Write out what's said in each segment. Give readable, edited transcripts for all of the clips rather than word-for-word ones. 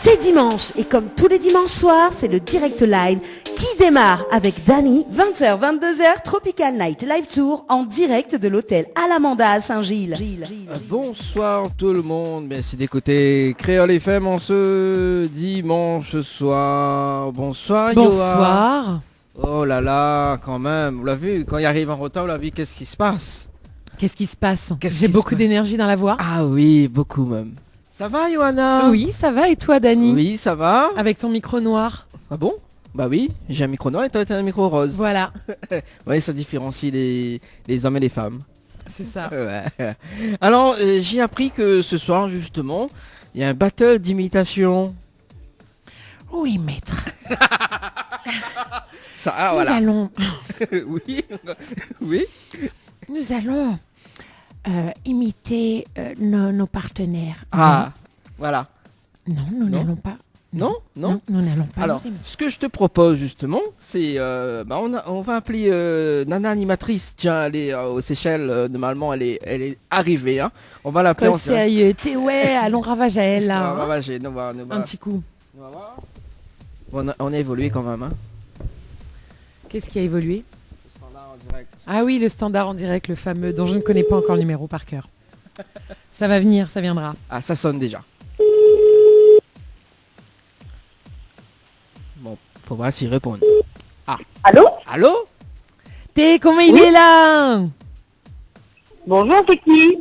C'est dimanche et comme tous les dimanches soirs, c'est le direct live qui démarre avec Dany, 20h, 22h, Tropical Night Live Tour en direct de l'hôtel Alamanda à Saint-Gilles. Bonsoir tout le monde, merci d'écouter Créole FM en ce dimanche soir. Bonsoir Yoa. Bonsoir. Oh là là, quand même, vous l'avez vu, quand il arrive en retard, vous l'avez vu, qu'est-ce qui se passe? Qu'est-ce qui se passe? Qu'est-ce J'ai qui beaucoup se passe d'énergie dans la voix. Ah oui, beaucoup même. Ça va Johanna? Oui, ça va et toi Dany? Oui, ça va. Avec ton micro noir. Ah bon? Bah oui, j'ai un micro noir et toi t'as un micro rose. Voilà. Oui, ça différencie les hommes et les femmes. C'est ça. Ouais. Alors, j'ai appris que ce soir, justement, il y a un battle d'imitation. Oui, maître. Ça, ah, Nous voilà. allons... Oui. Oui. Nous allons imiter nos partenaires. Ah, voilà. Non, nous Non. n'allons pas. Non, non. Nous n'allons pas. Alors, nous imiter. ce que je te propose, justement, c'est... on va appeler Nana Animatrice. Tiens, elle est aux Seychelles. Normalement, elle est arrivée. Hein. On va l'appeler Pas sérieux, t'es ouais, allons ravager à elle là. On va hein. voir, nous voir. Un petit coup. On va voir. Bon, on a évolué quand même. Hein. Qu'est-ce qui a évolué? Standard en direct. Ah oui, le standard en direct, le fameux, dont je ne connais pas encore le numéro par cœur. Ça va venir, ça viendra. Ah, ça sonne déjà. Bon, faut voir s'il répond. Ah. Allô? Allô? Comment il est là? Bonjour, c'est qui?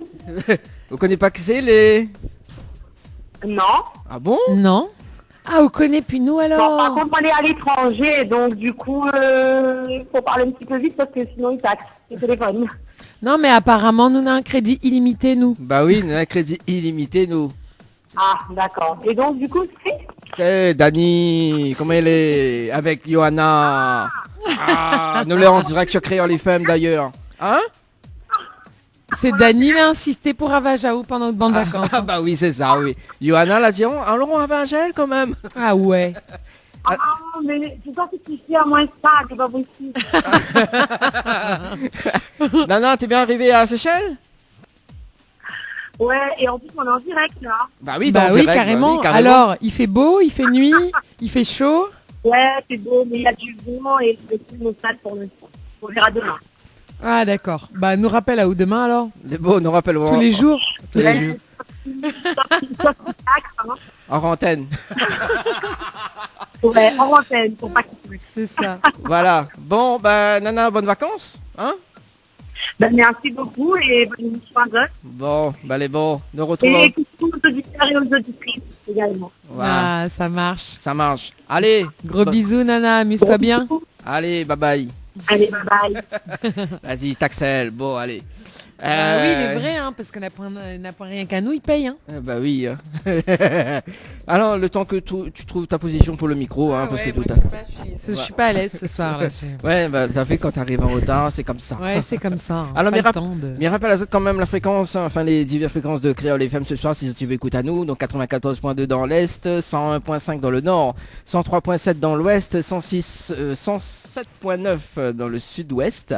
Vous connaissez pas qui c'est les... Non. Ah bon? Non. Ah, vous connaissez puis nous Non, par alors? contre, on est à l'étranger, donc du coup, faut parler un petit peu vite parce que sinon, ils taxent le téléphone. Non, mais apparemment, nous avons un crédit illimité, nous. Bah oui, on a un crédit illimité, nous. Ah, d'accord. Et donc, du coup, c'est... Eh, Dany, comment elle est? Avec Johanna. Ah, nous l'avons en direct sur Créole FM d'ailleurs. Hein? C'est Dany qui a insisté pour Ravajaou pendant notre bande vacances. Ah bah oui, c'est ça, oui. Johanna l'a dit, allons on avait un gel quand même. Ah ouais. Ah, mais c'est pas ce qui à moins ça, c'est pas possible. Nana, t'es bien arrivé à Seychelles? Ouais, et en plus, on est en direct, là. Bah oui, Bah dans oui, direct, carrément. bah oui, carrément. Alors, il fait beau, il fait nuit, il fait chaud. Ouais, c'est beau, mais il y a du vent et le film au stade pour l'instant. On verra demain. Ah d'accord. Bah nous rappelle à où demain alors? C'est beau, nous rappelle Tous les jours. Tous les jours. Hein. En antenne. Ouais, en antenne, pour pas qu'il C'est ça. Voilà. Bon, bah Nana, bonnes vacances. Hein? Ben, merci beaucoup et bonne émission à tous. Bon, bah les bons. Nous retrouvons. Et coucou aux auditeurs et aux auditrices également. Voilà. Ah ça marche. Ça marche. Allez. Gros bisous Nana, amuse-toi bien. Allez, bye bye. Allez, bye bye. Vas-y, Taxel. Bon, allez. Oui, il est vrai, hein, parce qu'on n'a pas rien qu'à nous, il paye. Hein. Bah oui. Hein. Alors, le temps que tu trouves ta position pour le micro, hein, parce que tout Je suis pas à l'aise ce soir. Là, Ouais, bah t'as fait quand t'arrives en retard, c'est comme ça. Ouais, c'est comme ça. Hein. Alors, Pas mais le temps de... Mais rappelle quand même la fréquence, hein, enfin les diverses fréquences de Créole FM ce soir si tu veux écouter à nous. Donc 94.2 dans l'Est, 101.5 dans le Nord, 103.7 dans l'Ouest, 107.9 dans le Sud-Ouest.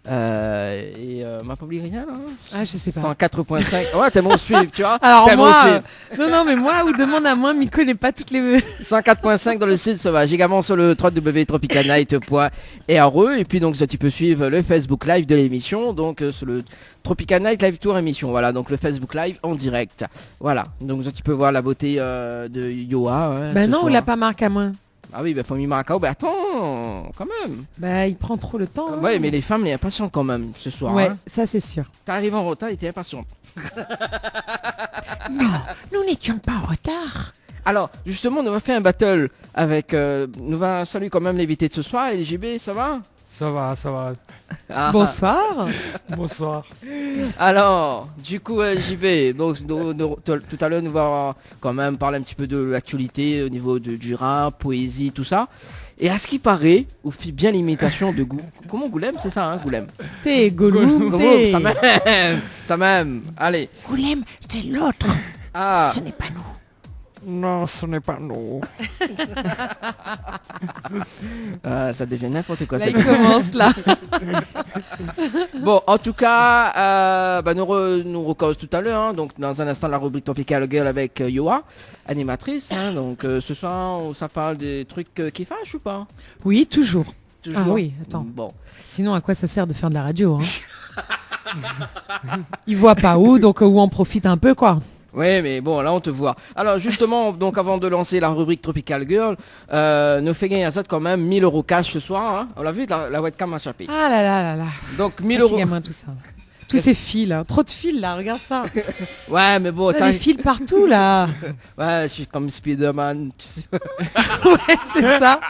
M'a pas oublié rien là. Ah, je sais pas. 104.5. Ouais, t'es mon suivre, tu vois. Alors T'es mon moi, suivre. non, mais moi, ou demande à moi, m'y connaît pas toutes les... 104.5 dans le sud sauvage, également sur le www.tropicalnight.re et puis donc ça tu peux suivre le Facebook Live de l'émission, donc sur le Tropical Night Live Tour émission, voilà, donc le Facebook Live en direct, voilà, donc ça tu peux voir la beauté de Yoa. Hein, Bah ce non, on soir. l'a pas marqué à moi. Ah oui, bah faut m'y marquer, bah attends, quand même. Bah il prend trop le temps. Hein. Ouais, mais les femmes, les impatientes quand même ce soir. Ouais, Hein. ça c'est sûr. T'arrives en retard et t'es impatiente. Non, nous n'étions pas en retard. Alors, justement, on va faire un battle avec... nous va saluer quand même l'invité de ce soir. LGB, ça va? Ça va, ça va. Ah. Bonsoir. Bonsoir. Alors, du coup, JB, donc tout à l'heure, nous allons quand même parler un petit peu de l'actualité au niveau du rap, poésie, tout ça. Et à ce qui paraît, vous faites bien l'imitation de Comment Goulem, c'est ça, hein, Goulem? C'est Gollum, Gollum, ça même, ça même. Allez. Goulem, c'est l'autre. Ah. Ce n'est pas nous. Non, ce n'est pas nous. Ça devient n'importe quoi. Là, ça. il commence là. Bon, en tout cas, nous recommence tout à l'heure. Hein, donc, dans un instant, la rubrique Tropical Girl avec Yoa, animatrice. Hein, donc, ce soir, ça parle des trucs qui fâchent ou pas? Oui, toujours. Toujours. Ah oui, attends. Bon. Sinon, à quoi ça sert de faire de la radio hein? Ils voient pas où, donc où on profite un peu, quoi. Oui, mais bon, là, on te voit. Alors, justement, donc, avant de lancer la rubrique Tropical Girl, nous fait gagner à ça quand même 1000 euros cash ce soir. Hein. On l'a vu, la webcam a chapé. Ah là là là là. Donc, 1000 euros. Fatigue à moi, tout ça. Tous ces fils, là. Trop de fils, là, regarde ça. Ouais, mais bon, On a des fils partout, là. Ouais, je suis comme Spider-Man, tu sais. Ouais, c'est ça.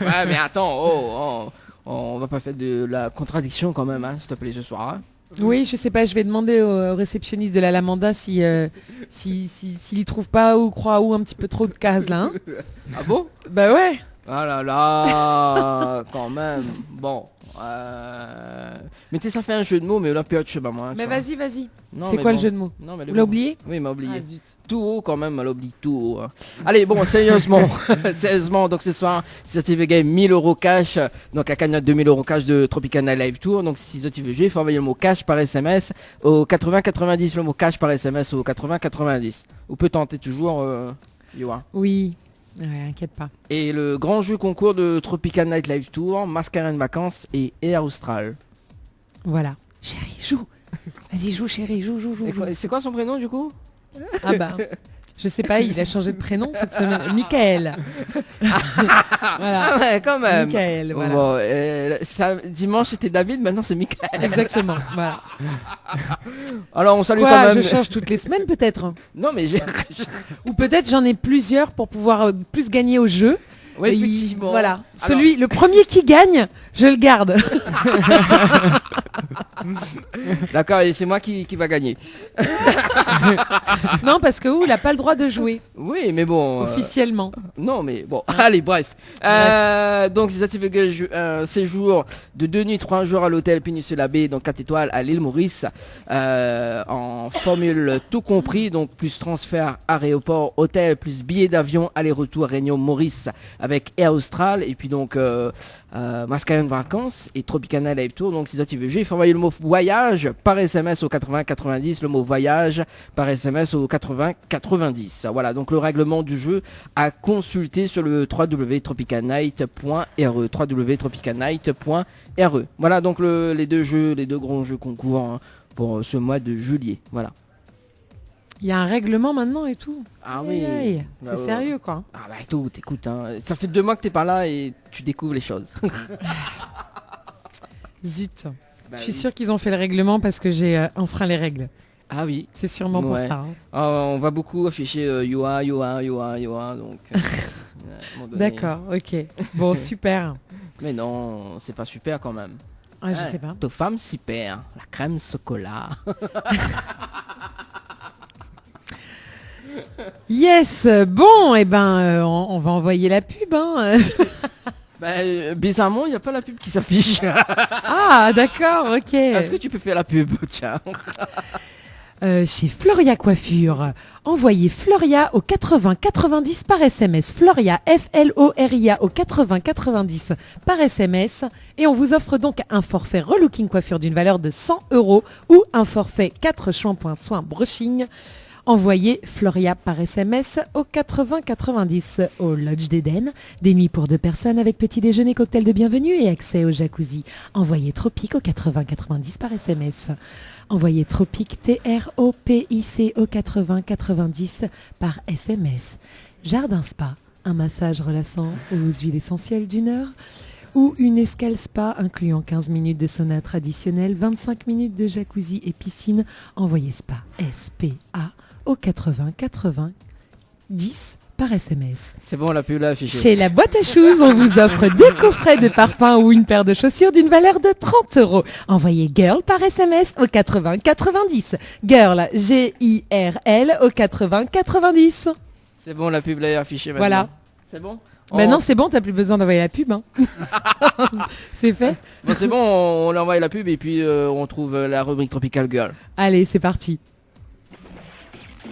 Ouais, mais attends, on va pas faire de la contradiction quand même, hein, s'il te plaît, ce soir. Hein. Oui, je sais pas, je vais demander au réceptionniste de la Lamanda s'il y trouve pas ou croit où un petit peu trop de cases, là. Hein. Ah bon? Bah ouais. Ah là là, quand même. Bon. Mais tu sais, ça fait un jeu de mots, mais là, je sais pas moi. Mais vas-y, vas-y. Non, C'est mais quoi bon. le jeu de mots? Non, mais Vous l'avez oublié? Oui, il m'a oublié. Ah, zut. Tout haut quand même, elle oublie tout haut. Hein. Allez, bon, sérieusement, sérieusement, donc ce soir, si tu veux gagner 1000 euros cash, donc à cagnotte 2000 euros cash de Tropical Night Live Tour, donc si tu veux jouer, il faut envoyer le mot cash par SMS au 80-90, le mot cash par SMS au 80-90. Ou peut tenter toujours, Yoa. Oui. Ouais, inquiète pas. Et le grand jeu concours de Tropical Night Live Tour, Mascarin de vacances et Air Austral. Voilà. Chérie, joue. Vas-y, joue, chérie, joue. Et c'est quoi son prénom du coup? Ah bah, je sais pas, il a changé de prénom cette semaine. Michael. Voilà. Ah ouais, quand même. Michael, voilà. Bon, dimanche c'était David, maintenant c'est Michael. Exactement, voilà. Alors on salue Quoi, quand même. je change toutes les semaines peut-être. Non mais j'ai... Ou peut-être j'en ai plusieurs pour pouvoir plus gagner au jeu. Oui, Et effectivement. Voilà. Alors- Le premier qui gagne, je le garde. D'accord, et c'est moi qui va gagner. Non, parce que il n'a pas le droit de jouer Oui, mais bon... officiellement. Non mais bon, allez bref. Donc si ça tu veux gagner un séjour de 2 nuits 3 jours à l'hôtel Péninsula Bay, donc 4 étoiles à l'île Maurice, en formule tout compris, donc plus transfert aéroport, hôtel, plus billet d'avion, aller-retour Réunion Maurice avec Air Austral, et puis donc Mascarin de vacances et Tropical Night Live Tour. Donc si ça tu veux jouer, il faut envoyer le mot voyage par SMS au 80-90, le mot voyage par SMS au 80-90. Voilà, donc le règlement du jeu à consulter sur le www.tropicalnight.re, www.tropicalnight.re. Voilà donc les deux grands jeux concours hein, pour ce mois de juillet. Voilà. Il y a un règlement maintenant et tout. Ah Aïe, oui. aïe. Bah C'est ouais. sérieux quoi. Ah bah écoute, hein, ça fait 2 mois que t'es pas là et tu découvres les choses. Zut. Bah Je suis oui. sûre qu'ils ont fait le règlement parce que j'ai enfreint les règles. Ah oui. C'est sûrement pour Ouais. ça. Hein. On va beaucoup afficher Yoa, donc... à un moment donné. D'accord, ok. Bon, super. Mais non, c'est pas super quand même. Ah, je sais pas. Ta femme s'y perd. La crème chocolat. Yes, bon, et ben, on va envoyer la pub. Hein. Bizarrement, il n'y a pas la pub qui s'affiche. Ah, d'accord, ok. Est-ce que tu peux faire la pub? Tiens. Chez Floria Coiffure, envoyez Floria au 80-90 par SMS. Floria, Floria au 80-90 par SMS. Et on vous offre donc un forfait relooking coiffure d'une valeur de 100 € ou un forfait 4 shampoings soins brushing. Envoyez Floria par SMS au 80-90 au Lodge d'Éden. Des nuits pour 2 personnes avec petit déjeuner, cocktail de bienvenue et accès au jacuzzi. Envoyez Tropique au 80-90 par SMS. Envoyez Tropique TROPIC au 80-90 par SMS. Jardin Spa, un massage relaxant aux huiles essentielles d'1 heure ou une escale spa incluant 15 minutes de sauna traditionnel, 25 minutes de jacuzzi et piscine. Envoyez SPA SPA au 80-90 par SMS. C'est bon, la pub là affichée. Chez la boîte à shoes, on vous offre 2 coffrets de parfum ou une paire de chaussures d'une valeur de 30 €. Envoyez GIRL par SMS au 80-90. GIRL, GIRL au 80-90. C'est bon, la pub là est affichée maintenant. Voilà. C'est bon. Maintenant c'est bon, t'as plus besoin d'envoyer la pub. Hein. C'est fait. Bon, c'est bon, on envoie la pub et puis on trouve la rubrique Tropical Girl. Allez, c'est parti.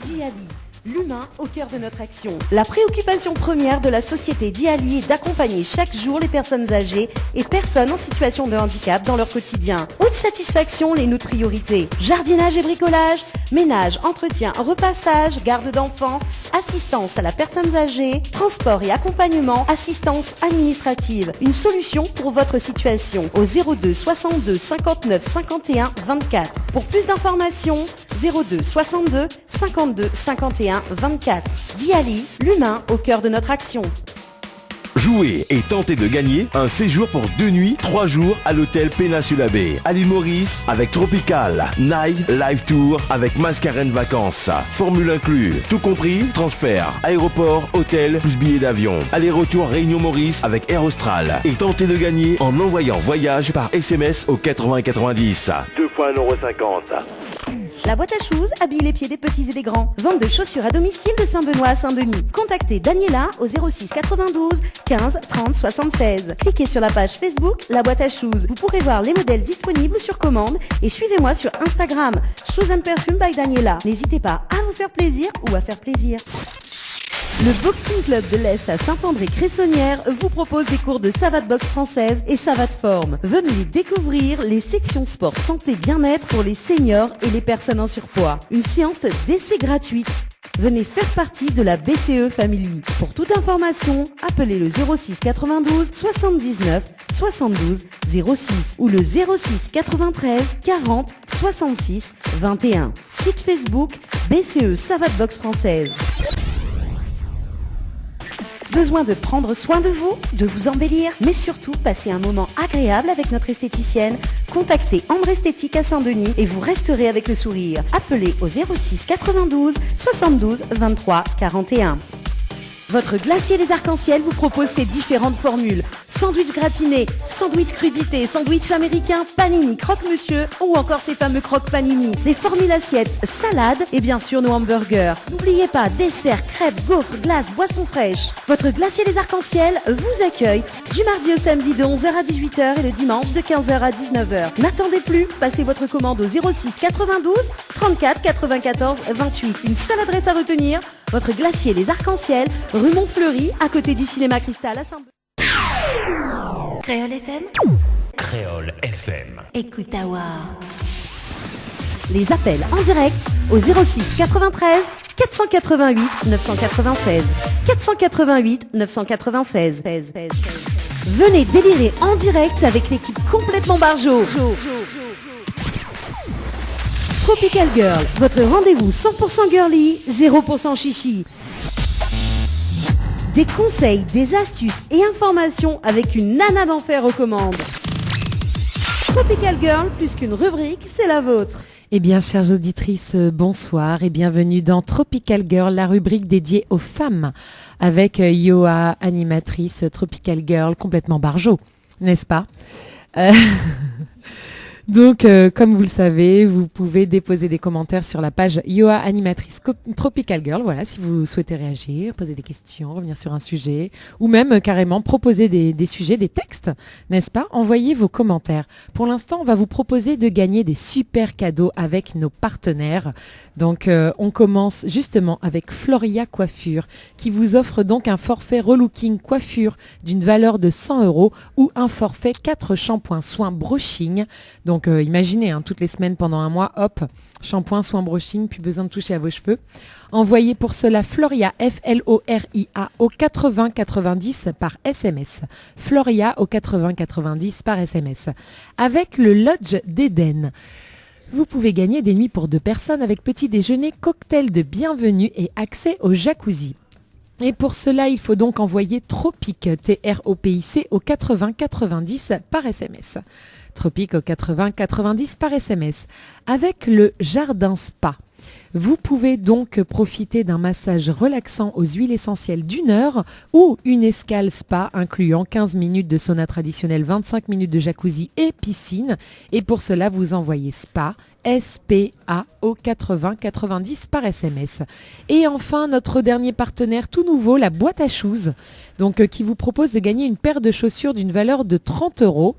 Diaby, l'humain au cœur de notre action. La préoccupation première de la société Diali est d'accompagner chaque jour les personnes âgées et personnes en situation de handicap dans leur quotidien. Haute satisfaction, les notre priorité. Jardinage et bricolage, ménage, entretien, repassage, garde d'enfants, assistance à la personne âgée, transport et accompagnement, assistance administrative. Une solution pour votre situation au 02 62 59 51 24. Pour plus d'informations, 02 62 52 51 24. Diali, l'humain au cœur de notre action. Jouez et tentez de gagner un séjour pour 2 nuits, 3 jours à l'hôtel Péninsula Bay à l'île Maurice avec Tropical Night Live Tour avec Mascarène Vacances. Formule inclus, tout compris, transfert, aéroport, hôtel plus billets d'avion. Aller-retour Réunion Maurice avec Air Austral. Et tentez de gagner en envoyant voyage par SMS au 80 90. 2,50 €. La boîte à shoes habille les pieds des petits et des grands. Vente de chaussures à domicile de Saint-Benoît à Saint-Denis. Contactez Daniela au 06 92 15 30 76. Cliquez sur la page Facebook La Boîte à Shoes. Vous pourrez voir les modèles disponibles sur commande et suivez-moi sur Instagram Shoes and Perfume by Daniela. N'hésitez pas à vous faire plaisir ou à faire plaisir. Le Boxing Club de l'Est à Saint-André-Cressonnière vous propose des cours de savate boxe française et savate forme. Venez découvrir les sections sport santé bien-être pour les seniors et les personnes en surpoids. Une séance d'essai gratuite. Venez faire partie de la BCE Family. Pour toute information, appelez le 06 92 79 72 06 ou le 06 93 40 66 21. Site Facebook BCE Savate Boxe Française. Besoin de prendre soin de vous, de vous embellir, mais surtout passer un moment agréable avec notre esthéticienne? Contactez Ambre Esthétique à Saint-Denis et vous resterez avec le sourire. Appelez au 06 92 72 23 41. Votre glacier des arcs-en-ciel vous propose ces différentes formules. Sandwich gratiné, sandwich crudité, sandwich américain, panini, croque-monsieur ou encore ces fameux croque-panini. Les formules assiettes, salades et bien sûr nos hamburgers. N'oubliez pas, dessert, crêpes, gaufres, glaces, boissons fraîches. Votre glacier des arcs-en-ciel vous accueille du mardi au samedi de 11h à 18h et le dimanche de 15h à 19h. N'attendez plus, passez votre commande au 06 92 34 94 28. Une seule adresse à retenir, votre glacier des arcs-en-ciel, rue Montfleury, à côté du cinéma Cristal à Saint-Denis. Créole FM. Créole FM. Écoute à voir. Les appels en direct au 06 93 488 996. 488 996. Venez délirer en direct avec l'équipe complètement barjo. Tropical Girl, votre rendez-vous 100% girly, 0% chichi. Des conseils, des astuces et informations avec une nana d'enfer aux commandes. Tropical Girl, plus qu'une rubrique, c'est la vôtre. Eh bien, chères auditrices, bonsoir et bienvenue dans Tropical Girl, la rubrique dédiée aux femmes, avec Yoa, animatrice Tropical Girl, complètement barjo, n'est-ce pas? Donc, comme vous le savez, vous pouvez déposer des commentaires sur la page Yoa Animatrice Tropical Girl. Voilà, si vous souhaitez réagir, poser des questions, revenir sur un sujet, ou même carrément proposer des sujets, des textes, n'est-ce pas? Envoyez vos commentaires. Pour l'instant, on va vous proposer de gagner des super cadeaux avec nos partenaires. Donc, on commence justement avec Floria Coiffure, qui vous offre donc un forfait relooking coiffure d'une valeur de 100 € ou un forfait 4 shampoings soins brushing. Donc imaginez, toutes les semaines pendant un mois, hop, shampoing, soin brushing, plus besoin de toucher à vos cheveux. Envoyez pour cela Floria, Floria au 80 90 par SMS. Floria au 80 90 par SMS. Avec le Lodge d'Éden. Vous pouvez gagner des nuits pour 2 personnes avec petit déjeuner, cocktail de bienvenue et accès au jacuzzi. Et pour cela, il faut donc envoyer Tropic, TROPIC, au 80 90 par SMS. Tropic au 80 90 par SMS. Avec le Jardin Spa, vous pouvez donc profiter d'un massage relaxant aux huiles essentielles d'1 heure ou une escale spa incluant 15 minutes de sauna traditionnel, 25 minutes de jacuzzi et piscine. Et pour cela, vous envoyez SPA, SPA au 80 90 par SMS. Et enfin, notre dernier partenaire tout nouveau, la boîte à shoes, donc qui vous propose de gagner une paire de chaussures d'une valeur de 30 €.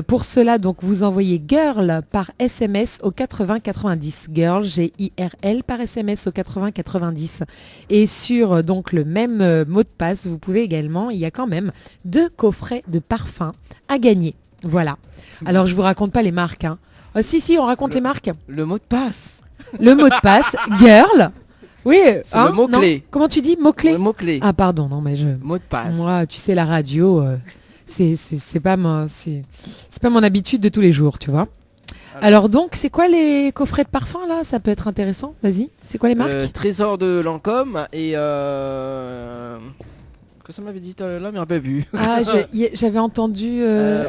Pour cela, donc, vous envoyez girl par SMS au 80 90. Girl, G-I-R-L par SMS au 80 90. Et sur donc le même mot de passe, vous pouvez également, il y a quand même 2 coffrets de parfums à gagner. Voilà. Alors, je vous raconte pas les marques. Hein. Si, on raconte les marques. Le mot de passe. Le mot de passe, girl. Oui, C'est le mot-clé. Comment tu dis mot-clé? Le mot-clé. Ah, pardon, non, mais Mot de passe. moi, tu sais, la radio, c'est pas mon habitude de tous les jours, tu vois. Alors donc, c'est quoi les coffrets de parfums là? Ça peut être intéressant. Vas-y, c'est quoi les marques? Trésor de Lancôme et que ça m'avait dit là, mais on pas vu. Ah, j'avais entendu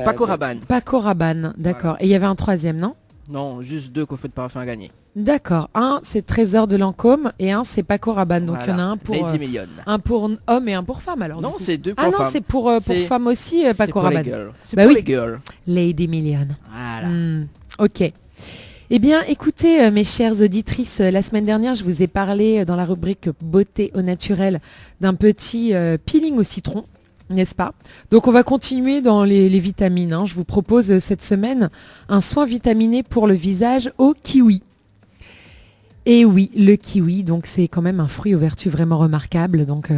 Paco Rabanne. Paco Rabanne, d'accord. Et il y avait un troisième, non? Non, juste 2 coffrets de parfum à gagner. D'accord. Un, c'est Trésor de Lancôme et un, c'est Paco Rabanne. Donc il y en a un pour Lady Million. un pour homme et un pour femme alors. Non, du coup. c'est 2 pour Ah femmes. non, c'est pour femmes aussi, C'est Paco pour les Rabanne. girls. C'est Bah pour oui. les girls. Lady Million. Voilà. Ok. Eh bien, écoutez, mes chères auditrices, la semaine dernière, je vous ai parlé dans la rubrique beauté au naturel d'un petit peeling au citron, n'est-ce pas? Donc, on va continuer dans les vitamines. Hein. Je vous propose cette semaine un soin vitaminé pour le visage au kiwi. Et oui, le kiwi, donc c'est quand même un fruit aux vertus vraiment remarquables. Donc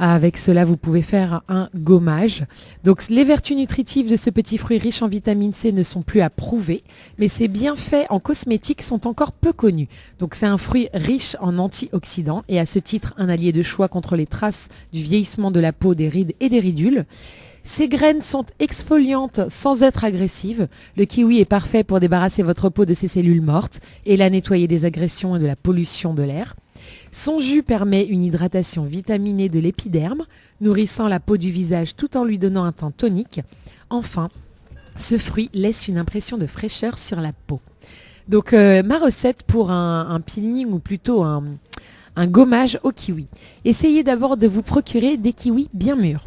avec cela, vous pouvez faire un gommage. Donc les vertus nutritives de ce petit fruit riche en vitamine C ne sont plus à prouver, mais ses bienfaits en cosmétique sont encore peu connus. Donc c'est un fruit riche en antioxydants et à ce titre un allié de choix contre les traces du vieillissement de la peau, des rides et des ridules. Ces graines sont exfoliantes sans être agressives. Le kiwi est parfait pour débarrasser votre peau de ses cellules mortes et la nettoyer des agressions et de la pollution de l'air. Son jus permet une hydratation vitaminée de l'épiderme, nourrissant la peau du visage tout en lui donnant un teint tonique. Enfin, ce fruit laisse une impression de fraîcheur sur la peau. Donc ma recette pour un peeling ou plutôt un gommage au kiwi. Essayez d'abord de vous procurer des kiwis bien mûrs.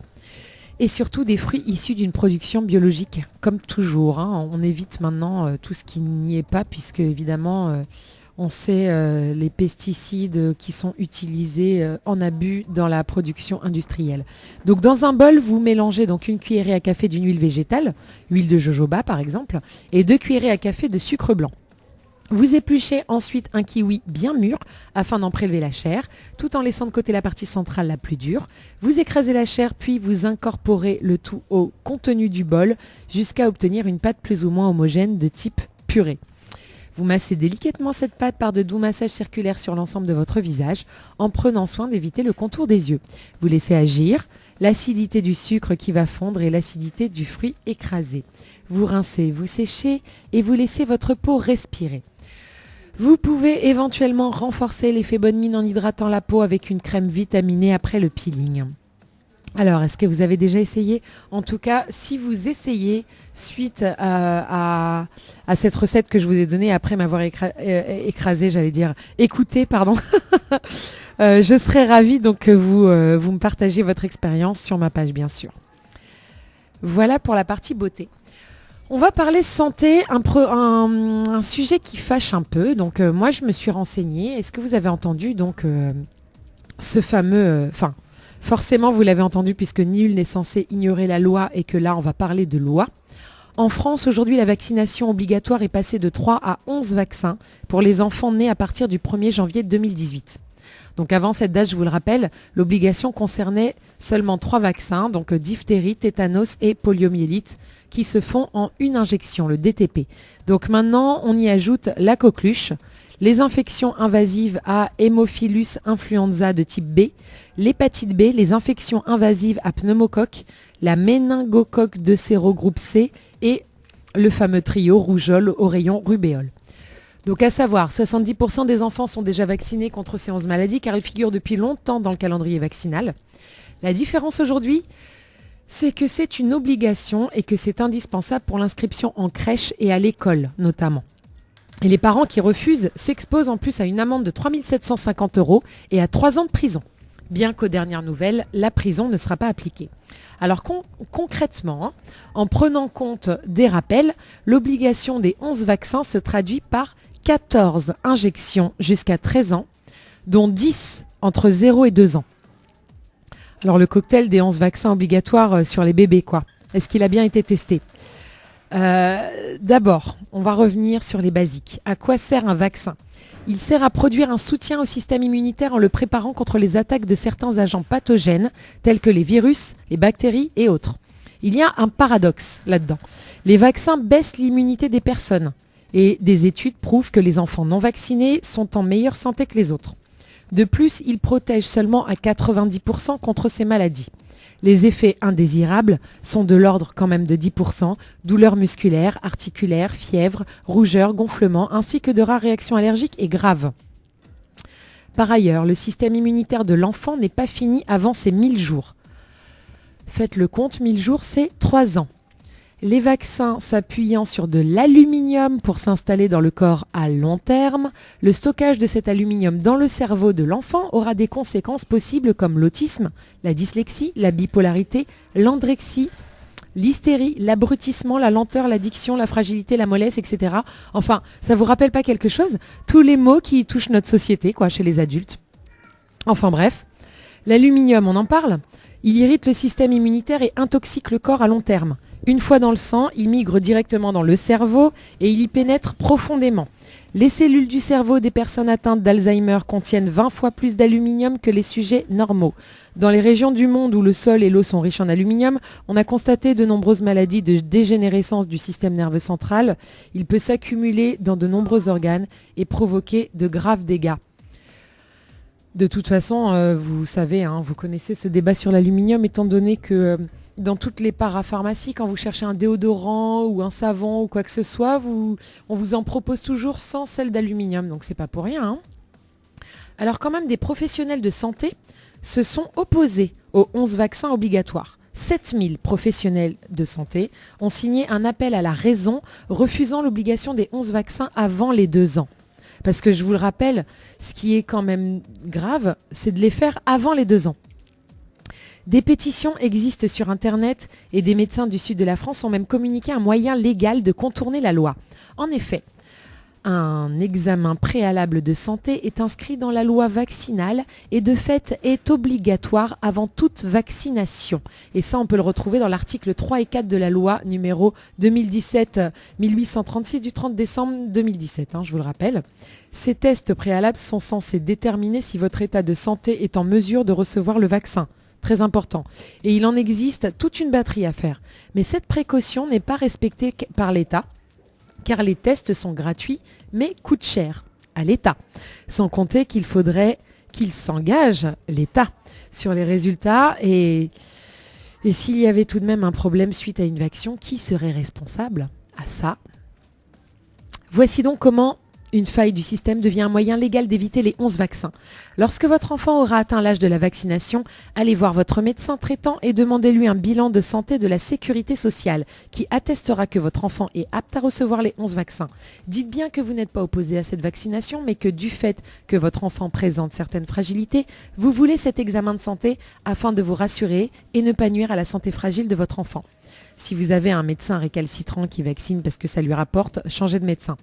Et surtout des fruits issus d'une production biologique, comme toujours. Hein. On évite maintenant tout ce qui n'y est pas, puisque évidemment, on sait les pesticides qui sont utilisés en abus dans la production industrielle. Donc dans un bol, vous mélangez donc 1 cuillerée à café d'une huile végétale, huile de jojoba par exemple, et 2 cuillerées à café de sucre blanc. Vous épluchez ensuite un kiwi bien mûr afin d'en prélever la chair, tout en laissant de côté la partie centrale la plus dure. Vous écrasez la chair, puis vous incorporez le tout au contenu du bol jusqu'à obtenir une pâte plus ou moins homogène de type purée. Vous massez délicatement cette pâte par de doux massages circulaires sur l'ensemble de votre visage en prenant soin d'éviter le contour des yeux. Vous laissez agir l'acidité du sucre qui va fondre et l'acidité du fruit écrasé. Vous rincez, vous séchez et vous laissez votre peau respirer. Vous pouvez éventuellement renforcer l'effet bonne mine en hydratant la peau avec une crème vitaminée après le peeling. Alors, est-ce que vous avez déjà essayé? En tout cas, si vous essayez suite à cette recette que je vous ai donnée après m'avoir écouté, pardon, je serais ravie donc que vous me partagiez votre expérience sur ma page, bien sûr. Voilà pour la partie beauté. On va parler santé, un sujet qui fâche un peu. Donc moi je me suis renseignée. Est-ce que vous avez entendu donc ce fameux... forcément vous l'avez entendu puisque nul n'est censé ignorer la loi et que là on va parler de loi. En France aujourd'hui la vaccination obligatoire est passée de 3 à 11 vaccins pour les enfants nés à partir du 1er janvier 2018. Donc avant cette date, je vous le rappelle, l'obligation concernait seulement 3 vaccins, donc diphtérie, tétanos et poliomyélite, qui se font en une injection, le DTP. Donc maintenant, on y ajoute la coqueluche, les infections invasives à Haemophilus influenza de type B, l'hépatite B, les infections invasives à pneumocoque, la méningocoque de sérogroupe C et le fameux trio rougeole, oreillon, rubéole. Donc à savoir, 70% des enfants sont déjà vaccinés contre ces 11 maladies car ils figurent depuis longtemps dans le calendrier vaccinal. La différence aujourd'hui, c'est que c'est une obligation et que c'est indispensable pour l'inscription en crèche et à l'école notamment. Et les parents qui refusent s'exposent en plus à une amende de 3 750 € et à 3 ans de prison. Bien qu'aux dernières nouvelles, la prison ne sera pas appliquée. Alors concrètement, en prenant compte des rappels, l'obligation des 11 vaccins se traduit par 14 injections jusqu'à 13 ans, dont 10 entre 0 et 2 ans. Alors le cocktail des 11 vaccins obligatoires sur les bébés, quoi. Est-ce qu'il a bien été testé? D'abord, on va revenir sur les basiques. À quoi sert un vaccin ? Il sert à produire un soutien au système immunitaire en le préparant contre les attaques de certains agents pathogènes, tels que les virus, les bactéries et autres. Il y a un paradoxe là-dedans. Les vaccins baissent l'immunité des personnes et des études prouvent que les enfants non vaccinés sont en meilleure santé que les autres. De plus, ils protègent seulement à 90% contre ces maladies. Les effets indésirables sont de l'ordre quand même de 10%, douleurs musculaires, articulaires, fièvre, rougeur, gonflement, ainsi que de rares réactions allergiques et graves. Par ailleurs, le système immunitaire de l'enfant n'est pas fini avant ses 1000 jours. Faites le compte, 1000 jours, c'est 3 ans. Les vaccins s'appuyant sur de l'aluminium pour s'installer dans le corps à long terme, le stockage de cet aluminium dans le cerveau de l'enfant aura des conséquences possibles comme l'autisme, la dyslexie, la bipolarité, l'andrexie, l'hystérie, l'abrutissement, la lenteur, l'addiction, la fragilité, la mollesse, etc. Enfin, ça vous rappelle pas quelque chose ? Tous les maux qui touchent notre société, chez les adultes. Enfin bref, l'aluminium, on en parle ? Il irrite le système immunitaire et intoxique le corps à long terme. Une fois dans le sang, il migre directement dans le cerveau et il y pénètre profondément. Les cellules du cerveau des personnes atteintes d'Alzheimer contiennent 20 fois plus d'aluminium que les sujets normaux. Dans les régions du monde où le sol et l'eau sont riches en aluminium, on a constaté de nombreuses maladies de dégénérescence du système nerveux central. Il peut s'accumuler dans de nombreux organes et provoquer de graves dégâts. De toute façon, vous savez, vous connaissez ce débat sur l'aluminium, étant donné que dans toutes les parapharmacies, quand vous cherchez un déodorant ou un savon ou quoi que ce soit, on vous en propose toujours sans sel d'aluminium, donc c'est pas pour rien. Alors quand même, des professionnels de santé se sont opposés aux 11 vaccins obligatoires. 7000 professionnels de santé ont signé un appel à la raison, refusant l'obligation des 11 vaccins avant les 2 ans. Parce que je vous le rappelle, ce qui est quand même grave, c'est de les faire avant les 2 ans. Des pétitions existent sur Internet et des médecins du sud de la France ont même communiqué un moyen légal de contourner la loi. En effet, un examen préalable de santé est inscrit dans la loi vaccinale et de fait est obligatoire avant toute vaccination. Et ça, on peut le retrouver dans l'article 3 et 4 de la loi numéro 2017-1836 du 30 décembre 2017, je vous le rappelle. Ces tests préalables sont censés déterminer si votre état de santé est en mesure de recevoir le vaccin. Très important. Et il en existe toute une batterie à faire. Mais cette précaution n'est pas respectée par l'État, car les tests sont gratuits, mais coûtent cher à l'État. Sans compter qu'il faudrait qu'il s'engage, l'État, sur les résultats. Et s'il y avait tout de même un problème suite à une vaccination, qui serait responsable à ça ? Voici donc comment une faille du système devient un moyen légal d'éviter les 11 vaccins. Lorsque votre enfant aura atteint l'âge de la vaccination, allez voir votre médecin traitant et demandez-lui un bilan de santé de la sécurité sociale qui attestera que votre enfant est apte à recevoir les 11 vaccins. Dites bien que vous n'êtes pas opposé à cette vaccination, mais que du fait que votre enfant présente certaines fragilités, vous voulez cet examen de santé afin de vous rassurer et ne pas nuire à la santé fragile de votre enfant. Si vous avez un médecin récalcitrant qui vaccine parce que ça lui rapporte, changez de médecin.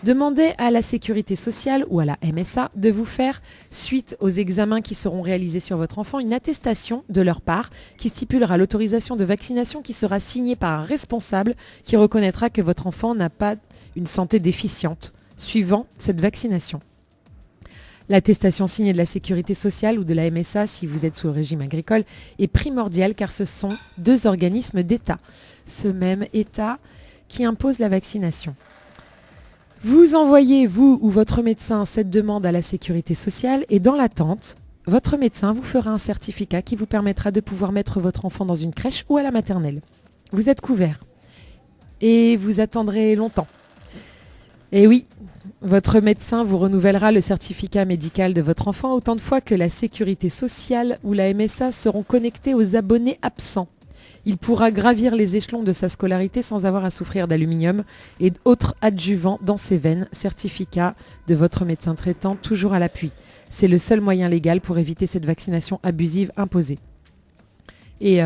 Demandez à la Sécurité sociale ou à la MSA de vous faire, suite aux examens qui seront réalisés sur votre enfant, une attestation de leur part qui stipulera l'autorisation de vaccination qui sera signée par un responsable qui reconnaîtra que votre enfant n'a pas une santé déficiente suivant cette vaccination. L'attestation signée de la Sécurité sociale ou de la MSA, si vous êtes sous le régime agricole, est primordiale car ce sont 2 organismes d'État, ce même État qui impose la vaccination. Vous envoyez, vous ou votre médecin, cette demande à la Sécurité sociale et dans l'attente, votre médecin vous fera un certificat qui vous permettra de pouvoir mettre votre enfant dans une crèche ou à la maternelle. Vous êtes couvert et vous attendrez longtemps. Et oui, votre médecin vous renouvellera le certificat médical de votre enfant autant de fois que la Sécurité sociale ou la MSA seront connectés aux abonnés absents. Il pourra gravir les échelons de sa scolarité sans avoir à souffrir d'aluminium et d'autres adjuvants dans ses veines. Certificat de votre médecin traitant toujours à l'appui. C'est le seul moyen légal pour éviter cette vaccination abusive imposée. Et